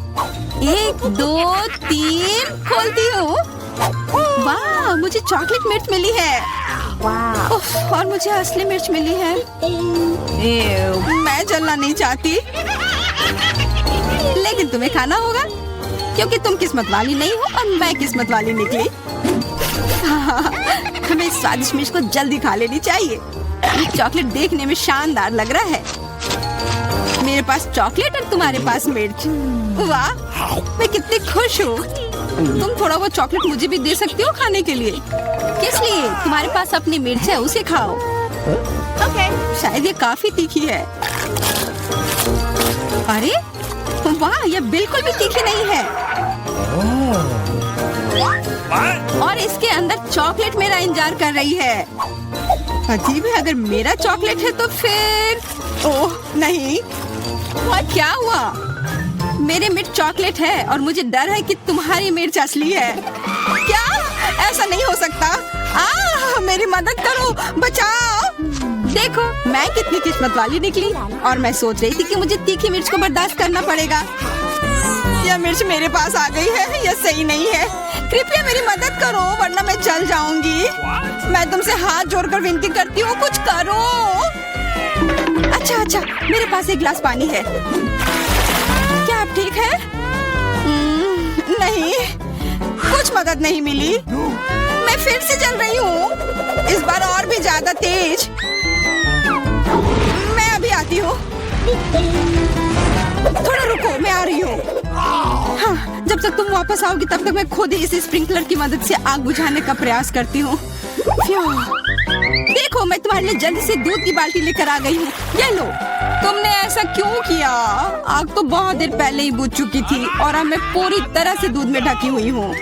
1 2 3 खोलती हूँ। वाह, मुझे चॉकलेट मिर्च मिली है। वाह, और मुझे असली मिर्च मिली है। मैं जलना नहीं चाहती, लेकिन तुम्हें खाना होगा क्योंकि तुम किस्मत वाली नहीं हो और मैं किस्मत वाली निकली। हमें इस स्वादिष्ट मिर्च को जल्दी खा लेनी चाहिए। ये चॉकलेट देखने में शानदार लग रहा है। मेरे पास चॉकलेट और तुम्हारे पास मिर्च। वाह, मैं कितनी खुश हूँ। तुम थोड़ा वो चॉकलेट मुझे भी दे सकती हो खाने के लिए। किस लिए? तुम्हारे पास अपनी मिर्च है, उसे खाओ। शायद ये काफी तीखी है। अरे वाह, यह बिल्कुल भी तीखी नहीं है। और इसके अंदर चॉकलेट मेरा इंतजार कर रही है। अजीब है, अगर मेरा चॉकलेट है तो फिर ओह नहीं। क्या हुआ? मेरे मिर्च चॉकलेट है और मुझे डर है कि तुम्हारी मिर्च असली है। क्या? ऐसा नहीं हो सकता। मेरी मदद करो, बचाओ। देखो मैं कितनी किस्मत वाली निकली। और मैं सोच रही थी कि मुझे तीखी मिर्च को बर्दाश्त करना पड़ेगा। यह मिर्च मेरे पास आ गई है। यह सही नहीं है। कृपया मेरी मदद करो वरना मैं जल जाऊंगी। मैं तुमसे हाथ जोड़कर विनती करती हूँ, कुछ करो। अच्छा, मेरे पास एक गिलास पानी है। क्या आप ठीक है? नहीं, कुछ मदद नहीं मिली। मैं फिर से जल रही हूँ, इस बार और भी ज्यादा तेज। मैं अभी आती हूँ। थोड़ा रुको, मैं आ रही हूँ। हाँ, जब तक तुम वापस आओगी तब तक मैं खुद ही इस स्प्रिंकलर की मदद से आग बुझाने का प्रयास करती हूँ। देखो, मैं तुम्हारे लिए जल्दी से दूध की बाल्टी लेकर आ गई हूँ। ये लो। तुमने ऐसा क्यों किया? आग तो बहुत देर पहले ही बुझ चुकी थी और अब मैं पूरी तरह से दूध में ढकी हुई हूँ।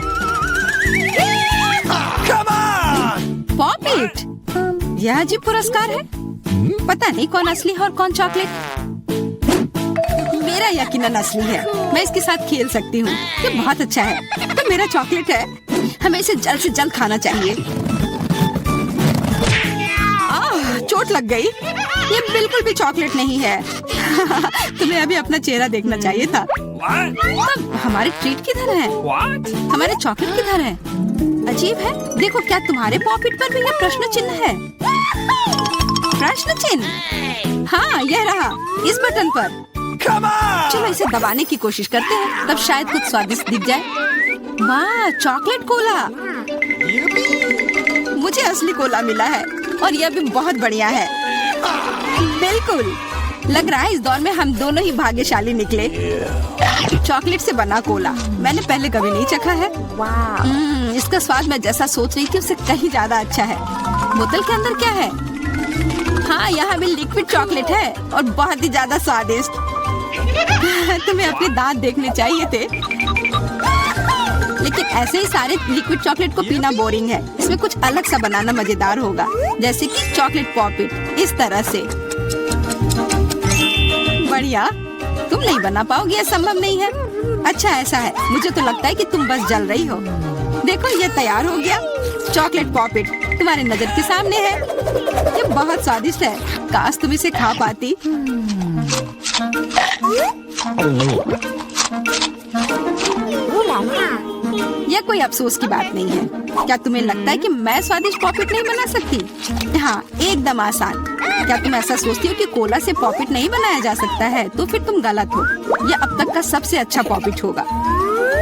पॉपिट, यह अजीब पुरस्कार है। पता नहीं कौन असली है और कौन चॉकलेट। मेरा यकीनन असली है। मैं इसके साथ खेल सकती हूँ। ये बहुत अच्छा है। तो मेरा चॉकलेट है। हमें इसे जल्द से जल्द खाना चाहिए। चोट लग गई। ये बिल्कुल भी चॉकलेट नहीं है। तुम्हें अभी अपना चेहरा देखना चाहिए था। तब हमारे ट्रीट किधर है? हमारे चॉकलेट किधर है? अजीब है। देखो, क्या तुम्हारे पॉकेट पर भी यह प्रश्न चिन्ह है? प्रश्न चिन्ह? हाँ, यह रहा, इस बटन पर। चलो इसे दबाने की कोशिश करते हैं, तब शायद कुछ स्वादिष्ट दिख जाए। वाह, चॉकलेट कोला। मुझे असली कोला मिला है और यह भी बहुत बढ़िया है। बिल्कुल, लग रहा है इस दौर में हम दोनों ही भाग्यशाली निकले। चॉकलेट से बना कोला मैंने पहले कभी नहीं चखा है। इसका स्वाद मैं जैसा सोच रही थी उससे कहीं ज्यादा अच्छा है। बोतल के अंदर क्या है? हाँ, यहाँ भी लिक्विड चॉकलेट है और बहुत ही ज्यादा स्वादिष्ट। तुम्हें अपने दांत देखने चाहिए थे। लेकिन ऐसे ही सारे लिक्विड चॉकलेट को पीना बोरिंग है। इसमें कुछ अलग सा बनाना मजेदार होगा, जैसे कि चॉकलेट पॉपिट इस तरह से। बढ़िया, तुम नहीं बना पाओगी, यह संभव नहीं है। अच्छा ऐसा है, मुझे तो लगता है कि तुम बस जल रही हो। देखो ये तैयार हो गया। चॉकलेट पॉपिट तुम्हारे नजर के सामने है। ये बहुत स्वादिष्ट है, काश तुम इसे खा पाती। यह कोई अफसोस की बात नहीं है। क्या तुम्हें लगता है कि मैं स्वादिष्ट पॉपिट नहीं बना सकती? हाँ, एकदम आसान। क्या तुम ऐसा सोचती हो कि कोला से पॉपिट नहीं बनाया जा सकता है? तो फिर तुम गलत हो। यह अब तक का सबसे अच्छा पॉपिट होगा।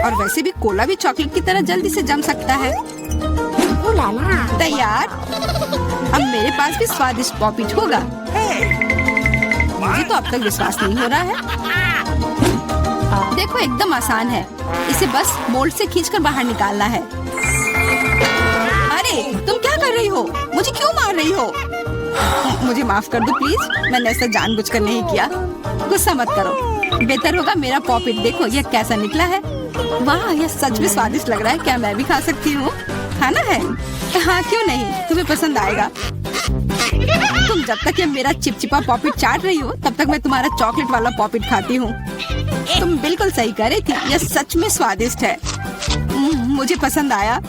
और वैसे भी कोला भी चॉकलेट की तरह जल्दी से जम सकता है। तैयार? अब मेरे पास भी स्वादिष्ट पॉपिट होगा। मुझे तो अब तक विश्वास नहीं हो रहा है। देखो एकदम आसान है, इसे बस मोल्ड से खींचकर बाहर निकालना है। अरे तुम क्या कर रही हो? मुझे क्यों मार रही हो? मुझे माफ कर दो प्लीज, मैंने ऐसा जानबूझकर नहीं किया। गुस्सा मत करो, बेहतर होगा मेरा पॉपिट देखो यह कैसा निकला है। वाह, यह सच में स्वादिष्ट लग रहा है। क्या मैं भी खा सकती हूँ? खाना है? हाँ क्यों नहीं, तुम्हें पसंद आएगा। तुम जब तक ये मेरा चिपचिपा पॉपिट चाट रही हो तब तक मैं तुम्हारा चॉकलेट वाला पॉपिट खाती हूँ। तुम बिल्कुल सही कह रही थी, यह सच में स्वादिष्ट है। मुझे पसंद आया।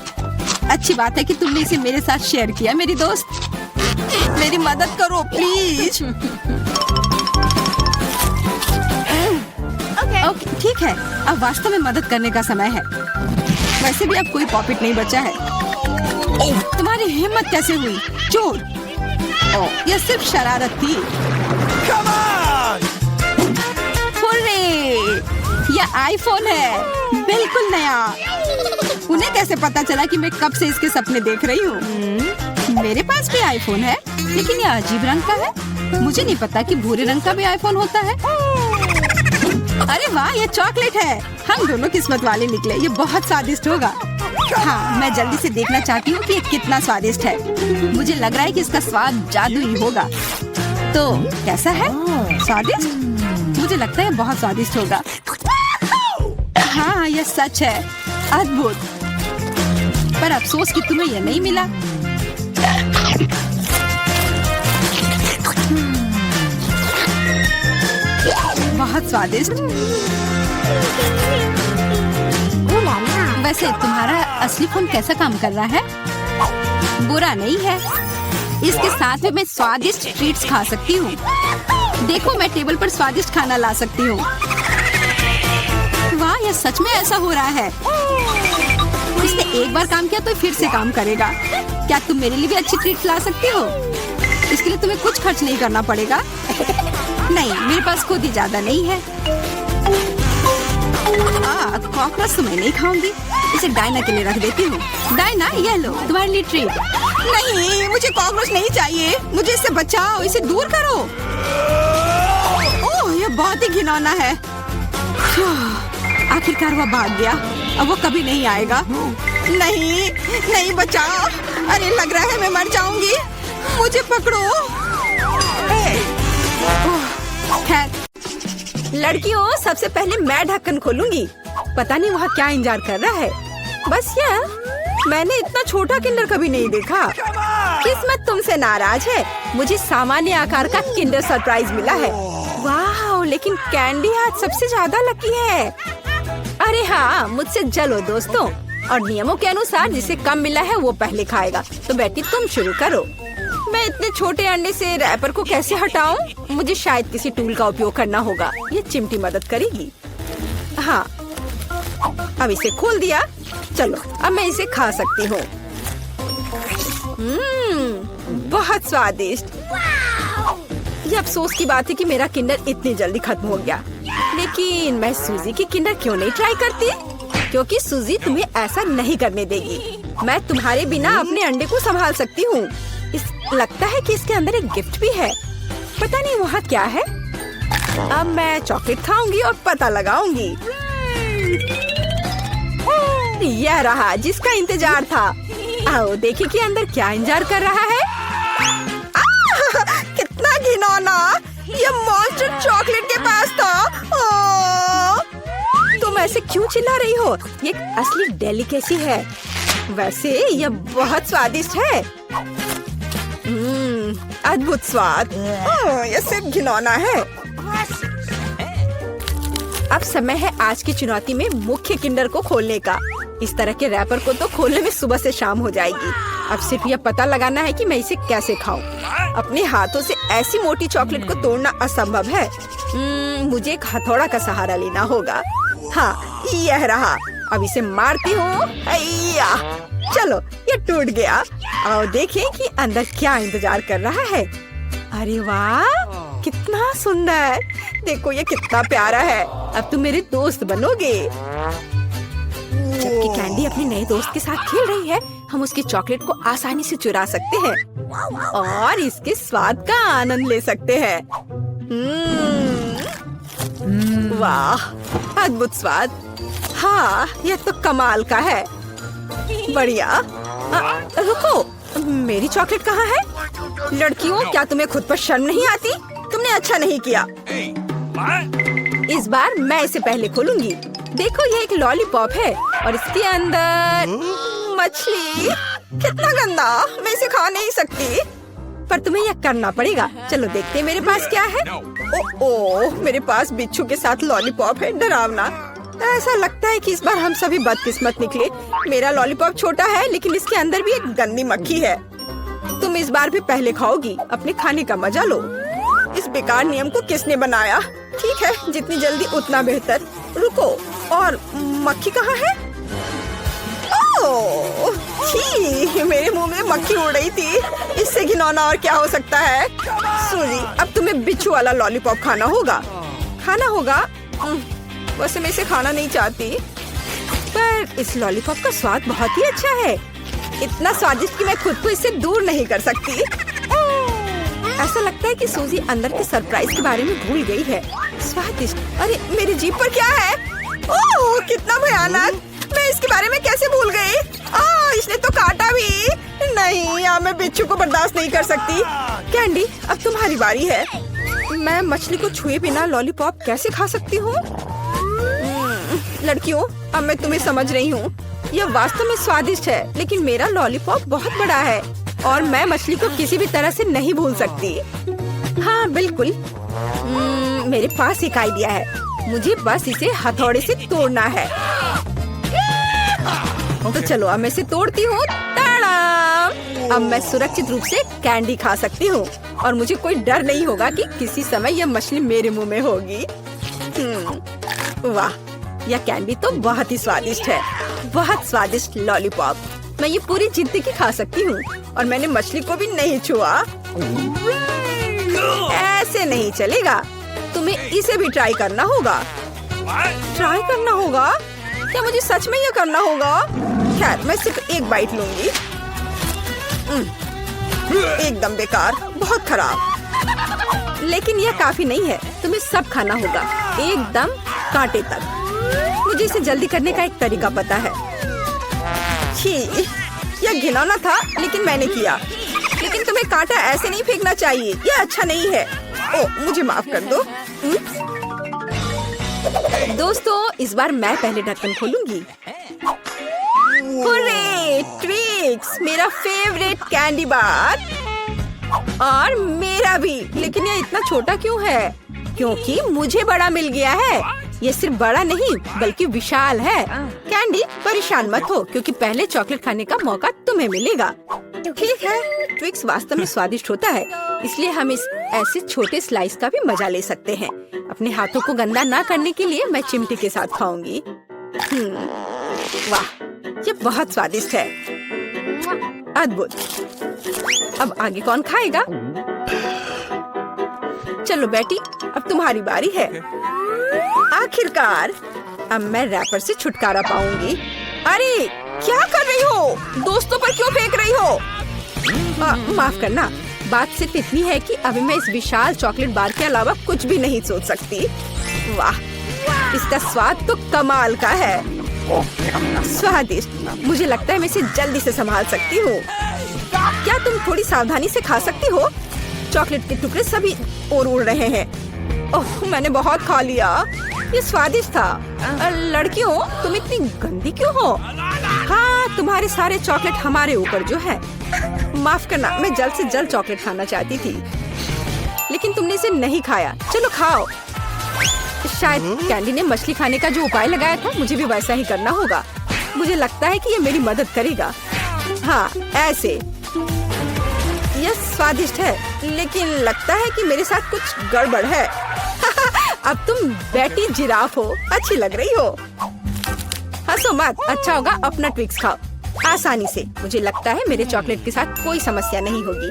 अच्छी बात है कि तुमने इसे मेरे साथ शेयर किया। मेरी दोस्त, मेरी मदद करो प्लीज। ओके, ठीक है, अब वास्तव में मदद करने का समय है। वैसे भी अब कोई पॉपिट नहीं बचा है। तुम्हारी हिम्मत कैसे हुई? चोर! यह सिर्फ शरारत थी। हुर्रे! यह आईफोन है, बिल्कुल नया। उन्हें कैसे पता चला कि मैं कब से इसके सपने देख रही हूँ? मेरे पास भी आईफोन है, लेकिन यह अजीब रंग का है। मुझे नहीं पता कि भूरे रंग का भी आईफोन होता है। अरे वाह, ये चॉकलेट है। हम दोनों किस्मत वाले निकले। ये बहुत स्वादिष्ट होगा। हाँ, मैं जल्दी से देखना चाहती हूँ कि ये कितना स्वादिष्ट है। मुझे लग रहा है कि इसका स्वाद जादुई होगा। तो कैसा है? स्वादिष्ट? मुझे लगता है बहुत स्वादिष्ट होगा। हाँ, यह सच है। अद्भुत। पर अफसोस कि तुम्हें यह नहीं मिला। बहुत स्वादिष्ट। वैसे तुम्हारा असली फोन कैसा काम कर रहा है? बुरा नहीं है। इसके साथ में मैं स्वादिष्ट ट्रीट्स खा सकती हूँ। देखो, मैं टेबल पर स्वादिष्ट खाना ला सकती हूँ। वाह, यह सच में ऐसा हो रहा है। इसने एक बार काम किया तो फिर से काम करेगा। क्या तुम मेरे लिए भी अच्छी ट्रीट्स ला सकती हो? इसके लिए तुम्हें कुछ खर्च नहीं करना पड़ेगा। नहीं, मेरे पास खुद ही ज्यादा नहीं है। कॉकरोच तो मैं नहीं खाऊंगी। इसे डायना के लिए रख देती हूँ। डायना, ये लो तुम्हारे लिए ट्रीट। नहीं, मुझे कॉकरोच नहीं चाहिए। मुझे इससे बचाओ, इसे दूर करो। ओह, ये बहुत ही घिनौना है। आखिरकार वह भाग गया। अब वो कभी नहीं आएगा। नहीं, नहीं, बचाओ। अरे लग रहा है मैं मर जाऊंगी। मुझे पकड़ो। लड़कियों, सबसे पहले मैं ढक्कन खोलूंगी। पता नहीं वहाँ क्या इंतजार कर रहा है। बस यह, मैंने इतना छोटा किंडर कभी नहीं देखा। किस्मत तुमसे नाराज है। मुझे सामान्य आकार का किंडर सरप्राइज मिला है। वाह, लेकिन कैंडी आज सबसे ज्यादा लकी है। अरे हाँ, मुझसे जलो दोस्तों। और नियमों के अनुसार जिसे कम मिला है वो पहले खाएगा। तो बेटी तुम शुरू करो। मैं इतने छोटे अंडे से रैपर को कैसे हटाऊं? मुझे शायद किसी टूल का उपयोग करना होगा। ये चिमटी मदद करेगी। हाँ, अब इसे खोल दिया। चलो, अब मैं इसे खा सकती हूँ। बहुत स्वादिष्ट। ये अफसोस की बात है कि मेरा किंडर इतनी जल्दी खत्म हो गया। लेकिन मैं सूजी की किंडर क्यों नहीं ट्राई करती? क्योंकि सूजी तुम्हें ऐसा नहीं करने देगी। मैं तुम्हारे बिना अपने अंडे को संभाल सकती हूँ। लगता है कि इसके अंदर एक गिफ्ट भी है। पता नहीं वहाँ क्या है। अब मैं चॉकलेट खाऊंगी और पता लगाऊंगी। यह रहा जिसका इंतजार था। आओ देखिए कि अंदर क्या इंतजार कर रहा है। कितना घिनौना! ये मॉन्स्टर चॉकलेट के पास था। तुम ऐसे क्यों चिल्ला रही हो? ये एक असली डेलिकेसी है। वैसे यह बहुत स्वादिष्ट है। अद्भुत स्वाद। ये सिर्फ घिनौना है। अब समय है आज की चुनौती में मुख्य किंडर को खोलने का। इस तरह के रैपर को तो खोलने में सुबह से शाम हो जाएगी। अब सिर्फ यह पता लगाना है कि मैं इसे कैसे खाऊं। अपने हाथों से ऐसी मोटी चॉकलेट को तोड़ना असंभव है। मुझे एक हथौड़ा का सहारा लेना होगा। हाँ, यह रहा। अब इसे मारती हूँ। चलो, ये टूट गया। आओ देखें कि अंदर क्या इंतजार कर रहा है। अरे वाह, कितना सुंदर! देखो ये कितना प्यारा है। अब तुम मेरे दोस्त बनोगे। जबकि कैंडी अपने नए दोस्त के साथ खेल रही है, हम उसकी चॉकलेट को आसानी से चुरा सकते हैं और इसके स्वाद का आनंद ले सकते हैं। वाह, अद्भुत स्वाद। हाँ, यह तो कमाल का है। बढ़िया। रुको, मेरी चॉकलेट कहाँ है? लड़कियों, क्या तुम्हें खुद पर शर्म नहीं आती? तुमने अच्छा नहीं किया। इस बार मैं इसे पहले खोलूंगी। देखो, ये एक लॉलीपॉप है और इसके अंदर मछली। कितना गंदा! मैं इसे खा नहीं सकती। पर तुम्हें यह करना पड़ेगा। चलो देखते हैं मेरे पास क्या है। ओह, मेरे पास बिच्छू के साथ लॉलीपॉप है। डरावना। ऐसा लगता है कि इस बार हम सभी बदकिस्मत निकले। मेरा लॉलीपॉप छोटा है, लेकिन इसके अंदर भी एक गंदी मक्खी है। तुम इस बार भी पहले खाओगी। अपने खाने का मजा लो। इस बेकार नियम को किसने बनाया? ठीक है, जितनी जल्दी उतना बेहतर। रुको, और मक्खी कहाँ है? ओह, छी, मेरे मुंह में मक्खी उड़ रही थी। इससे घिनौना और क्या हो सकता है? सूजी, अब तुम्हें बिच्छू वाला लॉलीपॉप खाना होगा। वैसे मैं इसे खाना नहीं चाहती, पर इस लॉलीपॉप का स्वाद बहुत ही अच्छा है। इतना स्वादिष्ट कि मैं खुद को इससे दूर नहीं कर सकती। ऐसा लगता है कि सूजी अंदर के सरप्राइज के बारे में भूल गई है। स्वादिष्ट। अरे, मेरी जीभ पर क्या है? ओह, कितना भयानक! मैं इसके बारे में कैसे भूल गई? इसने तो काटा भी। नहीं, अब मैं बिच्छू को बर्दाश्त नहीं कर सकती। कैंडी, अब तुम्हारी बारी है। मैं मछली को छुए बिना लॉलीपॉप कैसे खा सकती हूँ? लड़कियों, अब मैं तुम्हें समझ रही हूँ। यह वास्तव में स्वादिष्ट है, लेकिन मेरा लॉलीपॉप बहुत बड़ा है और मैं मछली को किसी भी तरह से नहीं भूल सकती। हाँ, बिल्कुल। मेरे पास एक आइडिया है। मुझे बस इसे हथौड़े से तोड़ना है। तो चलो, अब मैं इसे तोड़ती हूँ। अब मैं सुरक्षित रूप से कैंडी खा सकती हूँ और मुझे कोई डर नहीं होगा कि किसी समय यह मछली मेरे मुंह में होगी। वाह, यह कैंडी तो बहुत ही स्वादिष्ट है। बहुत स्वादिष्ट लॉलीपॉप। मैं ये पूरी जिंदगी खा सकती हूँ और मैंने मछली को भी नहीं छुआ। ऐसे नहीं चलेगा। तुम्हें इसे भी ट्राई करना होगा। ट्राई करना होगा? क्या मुझे सच में ये करना होगा? खैर, मैं सिर्फ एक बाइट लूंगी। एकदम बेकार, बहुत खराब। लेकिन यह काफी नहीं है। तुम्हें सब खाना होगा, एकदम कांटे तक। मुझे इसे जल्दी करने का एक तरीका पता है। छी, यह घिनौना था, लेकिन मैंने किया। लेकिन तुम्हें कांटा ऐसे नहीं फेंकना चाहिए। यह अच्छा नहीं है। ओह, मुझे माफ कर दो। दोस्तों, इस बार मैं पहले ढक्कन खोलूंगी। हुर्रे, ट्विक्स, मेरा फेवरेट कैंडी बार। और मेरा भी। लेकिन यह इतना छोटा क्यों है? क्योंकि मुझे बड़ा मिल गया है। ये सिर्फ बड़ा नहीं, बल्कि विशाल है। कैंडी, परेशान मत हो, क्योंकि पहले चॉकलेट खाने का मौका तुम्हें मिलेगा। ठीक है, ट्विक्स वास्तव में स्वादिष्ट होता है, इसलिए हम इस ऐसे छोटे स्लाइस का भी मजा ले सकते हैं। अपने हाथों को गंदा ना करने के लिए मैं चिमटी के साथ खाऊंगी। वाह, ये बहुत स्वादिष्ट है। अद्भुत। अब आगे कौन खाएगा? चलो बेटी, अब तुम्हारी बारी है। आखिरकार अब मैं रैपर से छुटकारा पाऊंगी। अरे क्या कर रही हो? दोस्तों पर क्यों फेंक रही हो? माफ करना, बात सिर्फ इतनी है कि अभी मैं इस विशाल चॉकलेट बार के अलावा कुछ भी नहीं सोच सकती। वाह, इसका स्वाद तो कमाल का है, स्वादिष्ट। मुझे लगता है मैं इसे जल्दी से संभाल सकती हूँ। क्या तुम थोड़ी सावधानी से खा सकती हो? चॉकलेट के टुकड़े सभी और उड़ रहे हैं। ओह, मैंने बहुत खा लिया। ये स्वादिष्ट था। लड़कियों, तुम इतनी गंदी क्यों हो? हाँ, तुम्हारे सारे चॉकलेट हमारे ऊपर जो है। माफ करना, मैं जल्द से जल्द चॉकलेट खाना चाहती थी, लेकिन तुमने इसे नहीं खाया। चलो खाओ। शायद कैंडी ने मछली खाने का जो उपाय लगाया था, मुझे भी वैसा ही करना होगा। मुझे लगता है कि ये मेरी मदद करेगा। हाँ, ऐसे। यह स्वादिष्ट है, लेकिन लगता है कि मेरे साथ कुछ गड़बड़ है। अब तुम बेटी जिराफ हो, अच्छी लग रही हो। हंसो मत, अच्छा होगा अपना ट्विक्स खाओ आसानी से। मुझे लगता है मेरे चॉकलेट के साथ कोई समस्या नहीं होगी।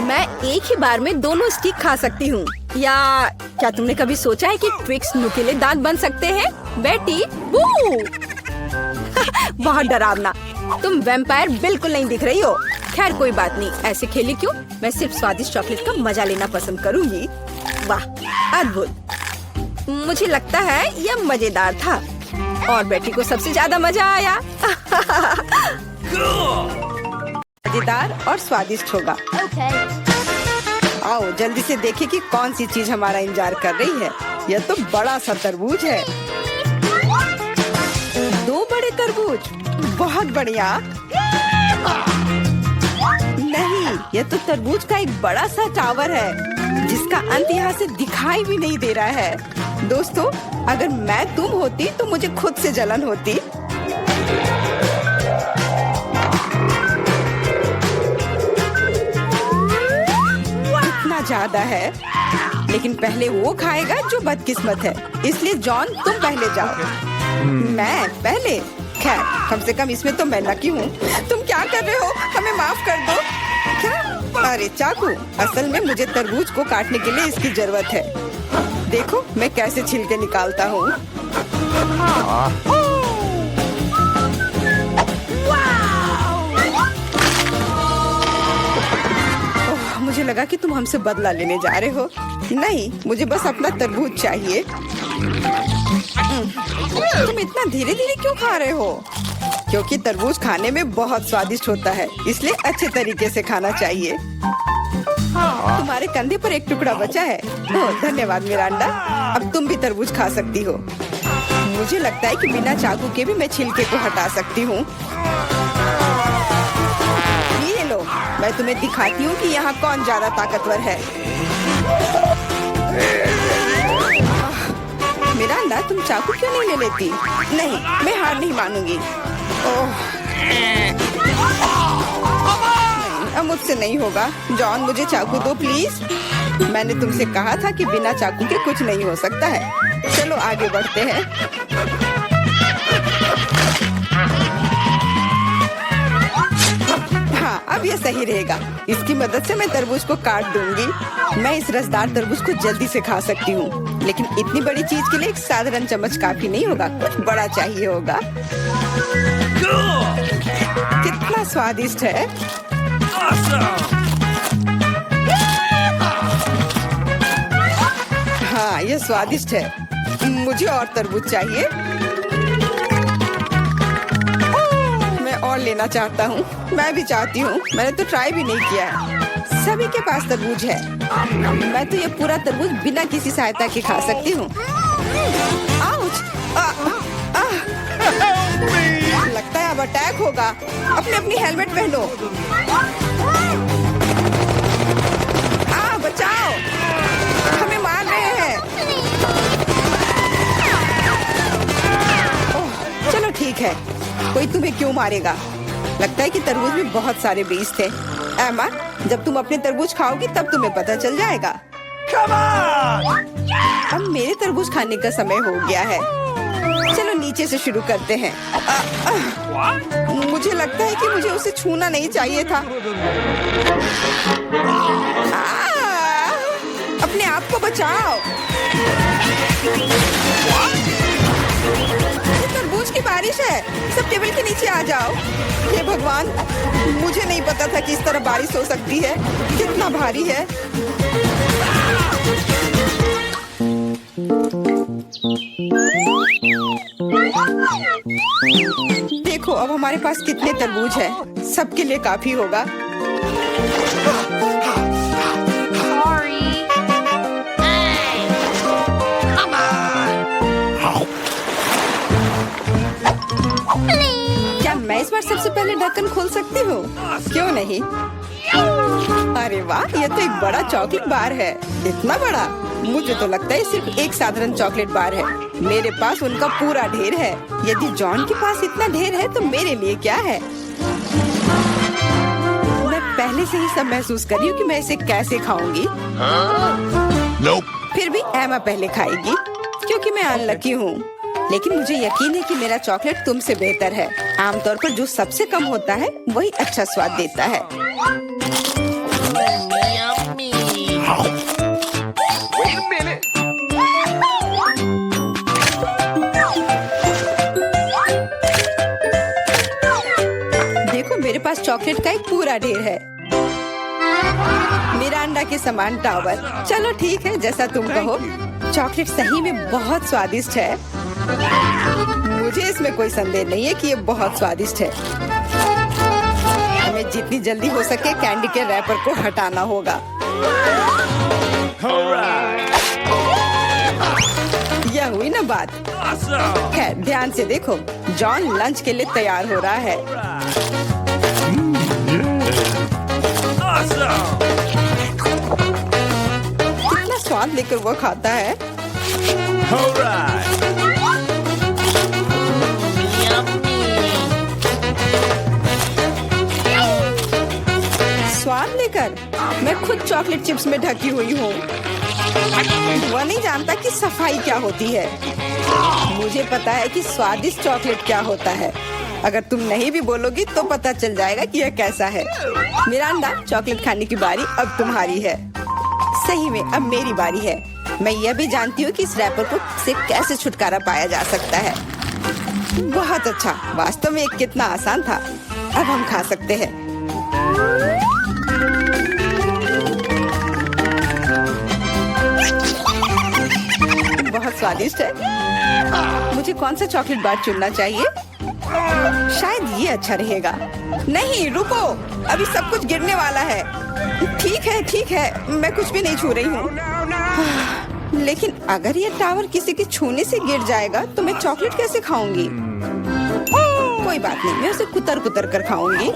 मैं एक ही बार में दोनों स्टिक खा सकती हूँ। या क्या तुमने कभी सोचा है कि ट्विक्स नुकीले दांत बन सकते हैं? बेटी, बहुत डरावना। तुम वैम्पायर बिल्कुल नहीं दिख रही हो। खैर कोई बात नहीं, ऐसे खेली क्यों? मैं सिर्फ स्वादिष्ट चॉकलेट का मजा लेना पसंद करूंगी। वाह, अद्भुत। मुझे लगता है यह मजेदार था और बेटी को सबसे ज्यादा मजा आया। मजेदार और स्वादिष्ट होगा। आओ जल्दी से देखें कि कौन सी चीज हमारा इंतजार कर रही है। यह तो बड़ा सा तरबूज है। 2 बड़े तरबूज, बहुत बढ़िया। नहीं, यह तो तरबूज का एक बड़ा सा टावर है जिसका अंत यहाँ से दिखाई भी नहीं दे रहा है। दोस्तों, अगर मैं तुम होती तो मुझे खुद से जलन होती। इतना ज्यादा है, लेकिन पहले वो खाएगा जो बदकिस्मत है। इसलिए जॉन, तुम पहले जाओ। मैं पहले? खैर, कम से कम इसमें तो मैं लकी हूँ। तुम क्या कर रहे हो? हमें माफ कर दो। क्या? अरे चाकू, असल में मुझे तरबूज को काटने के लिए इसकी जरूरत है। देखो मैं कैसे छिलके निकालता हूँ। मुझे लगा कि तुम हमसे बदला लेने जा रहे हो। नहीं, मुझे बस अपना तरबूज चाहिए। तुम इतना धीरे धीरे क्यों खा रहे हो? क्योंकि तरबूज खाने में बहुत स्वादिष्ट होता है, इसलिए अच्छे तरीके से खाना चाहिए। तुम्हारे कंधे पर एक टुकड़ा बचा है। ओह, धन्यवाद मिरांडा। अब तुम भी तरबूज खा सकती हो। मुझे लगता है कि बिना चाकू के भी मैं छिलके को हटा सकती हूँ। ये लो, मैं तुम्हें दिखाती हूँ कि यहाँ कौन ज्यादा ताकतवर है। मिरांडा, तुम चाकू क्यों नहीं ले लेती? नहीं, मैं हार नहीं मानूंगी। ओह, अब मुझसे नहीं होगा। जॉन, मुझे चाकू दो प्लीज। मैंने तुमसे कहा था कि बिना चाकू के कुछ नहीं हो सकता है। चलो आगे बढ़ते हैं। हाँ, अब ये सही रहेगा। इसकी मदद से मैं तरबूज को काट दूंगी। मैं इस रसदार तरबूज को जल्दी से खा सकती हूँ, लेकिन इतनी बड़ी चीज के लिए एक साधारण चम्मच काफी नहीं होगा, कुछ बड़ा चाहिए होगा। कितना स्वादिष्ट है। हाँ, ये स्वादिष्ट है। मुझे और तरबूज चाहिए। मैं और लेना चाहता हूँ। मैं भी चाहती हूँ। मैंने तो ट्राई भी नहीं किया है। सभी के पास तरबूज है। मैं तो ये पूरा तरबूज बिना किसी सहायता के खा सकती हूँ। आउच! लगता है अब अटैक होगा। अपनी हेलमेट पहनो। बचाओ, हमें मार रहे हैं। ओह, चलो ठीक है, कोई तुम्हें क्यों मारेगा? लगता है कि तरबूज में बहुत सारे बीज थे। एमा, जब तुम अपने तरबूज खाओगी तब तुम्हें पता चल जाएगा। अब मेरे तरबूज खाने का समय हो गया है। चलो नीचे से शुरू करते हैं। मुझे लगता है कि मुझे उसे छूना नहीं चाहिए था। अपने आप को बचाओ। ये तरबूज की बारिश है। सब टेबल के नीचे आ जाओ। हे भगवान, मुझे नहीं पता था कि इस तरह बारिश हो सकती है। कितना भारी है। देखो अब हमारे पास कितने तरबूज हैं। सबके लिए काफी होगा। क्या मैं इस बार सबसे पहले ढक्कन खोल सकती हूँ? क्यों नहीं? अरे वाह, ये तो एक बड़ा चॉकलेट बार है। इतना बड़ा? मुझे तो लगता है सिर्फ एक साधारण चॉकलेट बार है। मेरे पास उनका पूरा ढेर है। यदि जॉन के पास इतना ढेर है तो मेरे लिए क्या है? मैं पहले से ही सब महसूस कर रही हूँ कि मैं इसे कैसे खाऊंगी। फिर भी एमा पहले खाएगी क्योंकि मैं अनलकी हूँ। लेकिन मुझे यकीन है कि मेरा चॉकलेट तुमसे बेहतर है। आमतौर पर जो सबसे कम होता है वही अच्छा स्वाद देता है। देखो मेरे पास चॉकलेट का एक पूरा ढेर है। मेरा अंडा के समान टावर। चलो ठीक है, जैसा तुम कहो। चॉकलेट सही में बहुत स्वादिष्ट है। मुझे इसमें कोई संदेह नहीं है कि ये बहुत स्वादिष्ट है। हमें जितनी जल्दी हो सके कैंडी के रैपर को हटाना होगा। यह हुई ना बात। खैर ध्यान से देखो, जॉन लंच के लिए तैयार हो रहा है। कितना स्वाद लेकर वो खाता है। स्वाद लेकर मैं खुद चॉकलेट चिप्स में ढकी हुई हूँ। वह नहीं जानता कि सफाई क्या होती है। मुझे पता है कि स्वादिष्ट चॉकलेट क्या होता है। अगर तुम नहीं भी बोलोगी तो पता चल जाएगा कि यह कैसा है। मिरांडा, चॉकलेट खाने की बारी अब तुम्हारी है। सही में अब मेरी बारी है। मैं यह भी जानती हूँ कि इस रैपर को से कैसे छुटकारा पाया जा सकता है। बहुत अच्छा, वास्तव में कितना आसान था। अब हम खा सकते हैं। बहुत स्वादिष्ट है। मुझे कौन सा चॉकलेट बार चुनना चाहिए? शायद ये अच्छा रहेगा। नहीं रुको, अभी सब कुछ गिरने वाला है। ठीक है, मैं कुछ भी नहीं छू रही हूँ। लेकिन अगर ये टावर किसी के छूने से गिर जाएगा तो मैं चॉकलेट कैसे खाऊंगी? कोई बात नहीं, मैं उसे कुतर कुतर कर खाऊंगी।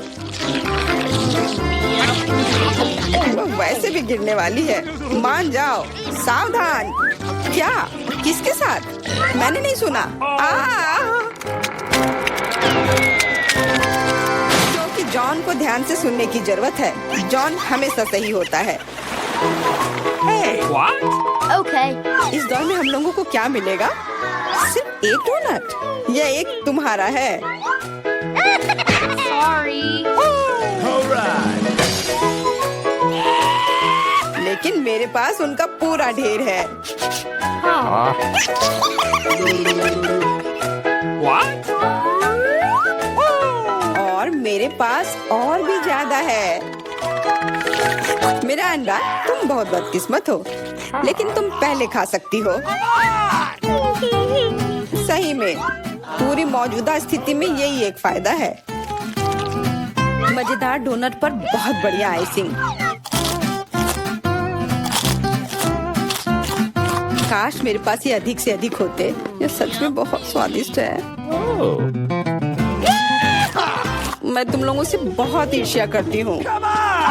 वो वैसे भी गिरने वाली है। मान जाओ, सावधान। क्या? किसके साथ? मैंने नहीं सुना। क्योंकि जॉन को ध्यान से सुनने की जरूरत है। जॉन हमेशा सही होता है। Okay. इस दौर में हम लोगों को क्या मिलेगा? सिर्फ एक डोनट। यह एक तुम्हारा है। Sorry. लेकिन मेरे पास उनका पूरा ढेर है। और मेरे पास और भी ज्यादा है। मेरा अंडा, तुम बहुत बदकिस्मत हो, लेकिन तुम पहले खा सकती हो। सही में पूरी मौजूदा स्थिति में यही एक फायदा है। मजेदार डोनट पर बहुत बढ़िया आइसिंग। काश मेरे पास ये अधिक से अधिक होते। ये सच में बहुत स्वादिष्ट है। मैं तुम लोगों से बहुत ईर्ष्या करती हूँ।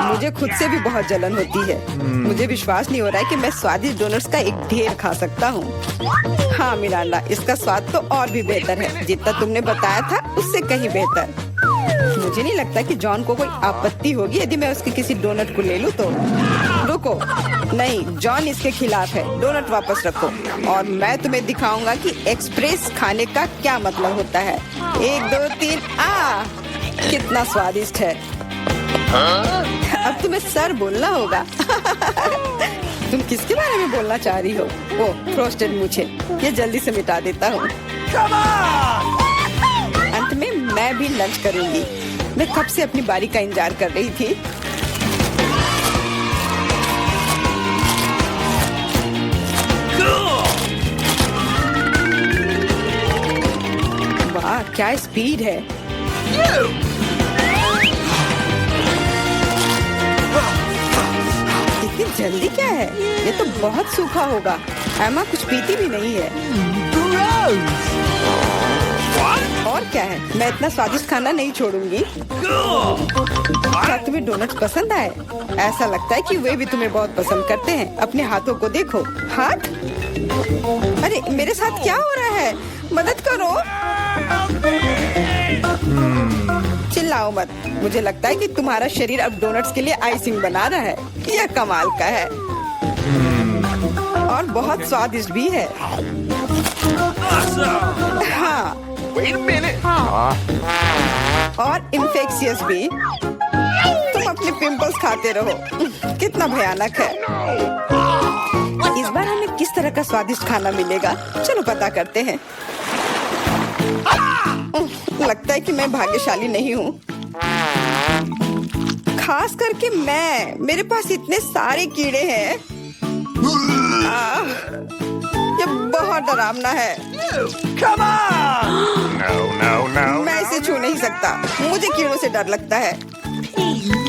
मुझे खुद से भी बहुत जलन होती है। मुझे विश्वास नहीं हो रहा है कि मैं स्वादिष्ट डोनट्स का एक ढेर खा सकता हूँ। हाँ मिरांडा, इसका स्वाद तो और भी बेहतर है। जितना तुमने बताया था उससे कहीं बेहतर। मुझे नहीं लगता कि जॉन को कोई आपत्ति होगी यदि मैं उसके किसी डोनट को ले लूं तो। रुको, नहीं, जॉन इसके खिलाफ है। डोनट वापस रखो और मैं तुम्हें दिखाऊंगा कि एक्सप्रेस खाने का क्या मतलब होता है। 1 2 3 आ! कितना स्वादिष्ट है। अब तुम्हें सर बोलना होगा। तुम किसके बारे में बोलना चाह रही हो? वो फ्रोस्टेड मूछें, ये जल्दी से मिटा देता हूँ। अंत में मैं भी लंच करूंगी। मैं कब से अपनी बारी का इंतजार कर रही थी। वाह, क्या स्पीड है। इतनी जल्दी क्या है? ये तो बहुत सूखा होगा। एमा कुछ पीती भी नहीं है। और क्या है, मैं इतना स्वादिष्ट खाना नहीं छोड़ूंगी। क्या तुम्हें डोनट्स पसंद आए? ऐसा लगता है कि वे भी तुम्हें बहुत पसंद करते हैं। अपने हाथों को देखो। हाथ? अरे मेरे साथ क्या हो रहा है? मदद करो। चिल्लाओ मत। मुझे लगता है कि तुम्हारा शरीर अब डोनट्स के लिए आइसिंग बना रहा है। यह कमाल का है और बहुत स्वादिष्ट भी है। हाँ, और इन्फेक्शियस भी। तुम अपने पिंपल्स खाते रहो। कितना भयानक है। इस बार हमें किस तरह का स्वादिष्ट खाना मिलेगा? चलो पता करते हैं। लगता है कि मैं भाग्यशाली नहीं हूँ, खास करके मैं। मेरे पास इतने सारे कीड़े हैं। ये बहुत डरावना है। मैं इसे छू नहीं सकता। मुझे कीड़ों से डर लगता है।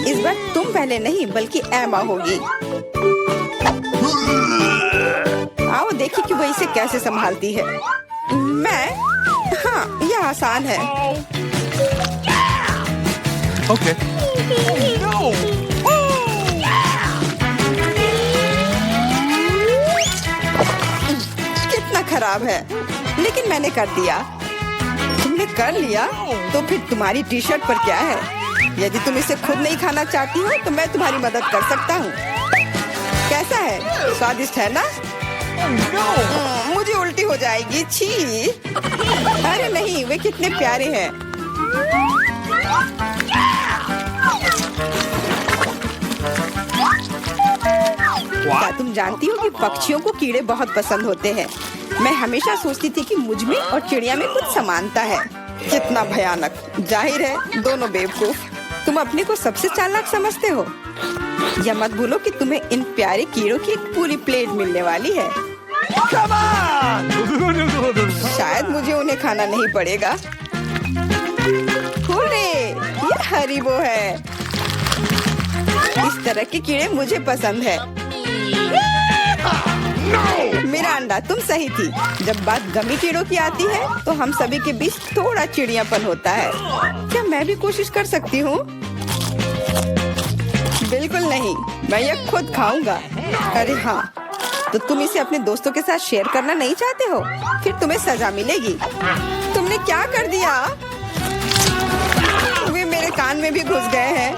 इस बार तुम पहले नहीं बल्कि एमा होगी। आओ देखिए कि वो इसे कैसे संभालती है। मैं? हाँ, यह आसान है। Okay. कितना खराब है, लेकिन मैंने कर दिया। तुमने कर लिया तो फिर तुम्हारी टी शर्ट पर क्या है? यदि तुम इसे खुद नहीं खाना चाहती हो तो मैं तुम्हारी मदद कर सकता हूँ। कैसा है? स्वादिष्ट है ना? मुझे उल्टी हो जाएगी। छी। अरे नहीं, वे कितने प्यारे हैं। क्या तुम जानती हो कि पक्षियों को कीड़े बहुत पसंद होते हैं? मैं हमेशा सोचती थी कि मुझ में और चिड़िया में कुछ समानता है। कितना भयानक। जाहिर है दोनों बेवकूफ। तुम अपने को सबसे चालाक समझते हो। यह मत भूलो कि तुम्हें इन प्यारे कीड़ों की एक पूरी प्लेट मिलने वाली है। शायद मुझे उन्हें खाना नहीं पड़ेगा। हुर्रे, ये हरीबो है। इस तरह के कीड़े मुझे पसंद है। मेरा अंडा, तुम सही थी। जब बात गमी कीड़ों की आती है तो हम सभी के बीच थोड़ा चिड़ियापन होता है। क्या मैं भी कोशिश कर सकती हूँ? बिल्कुल नहीं, मैं यह खुद खाऊंगा। अरे हाँ, तो तुम इसे अपने दोस्तों के साथ शेयर करना नहीं चाहते हो? फिर तुम्हें सजा मिलेगी। तुमने क्या कर दिया? वे मेरे कान में भी घुस गए हैं।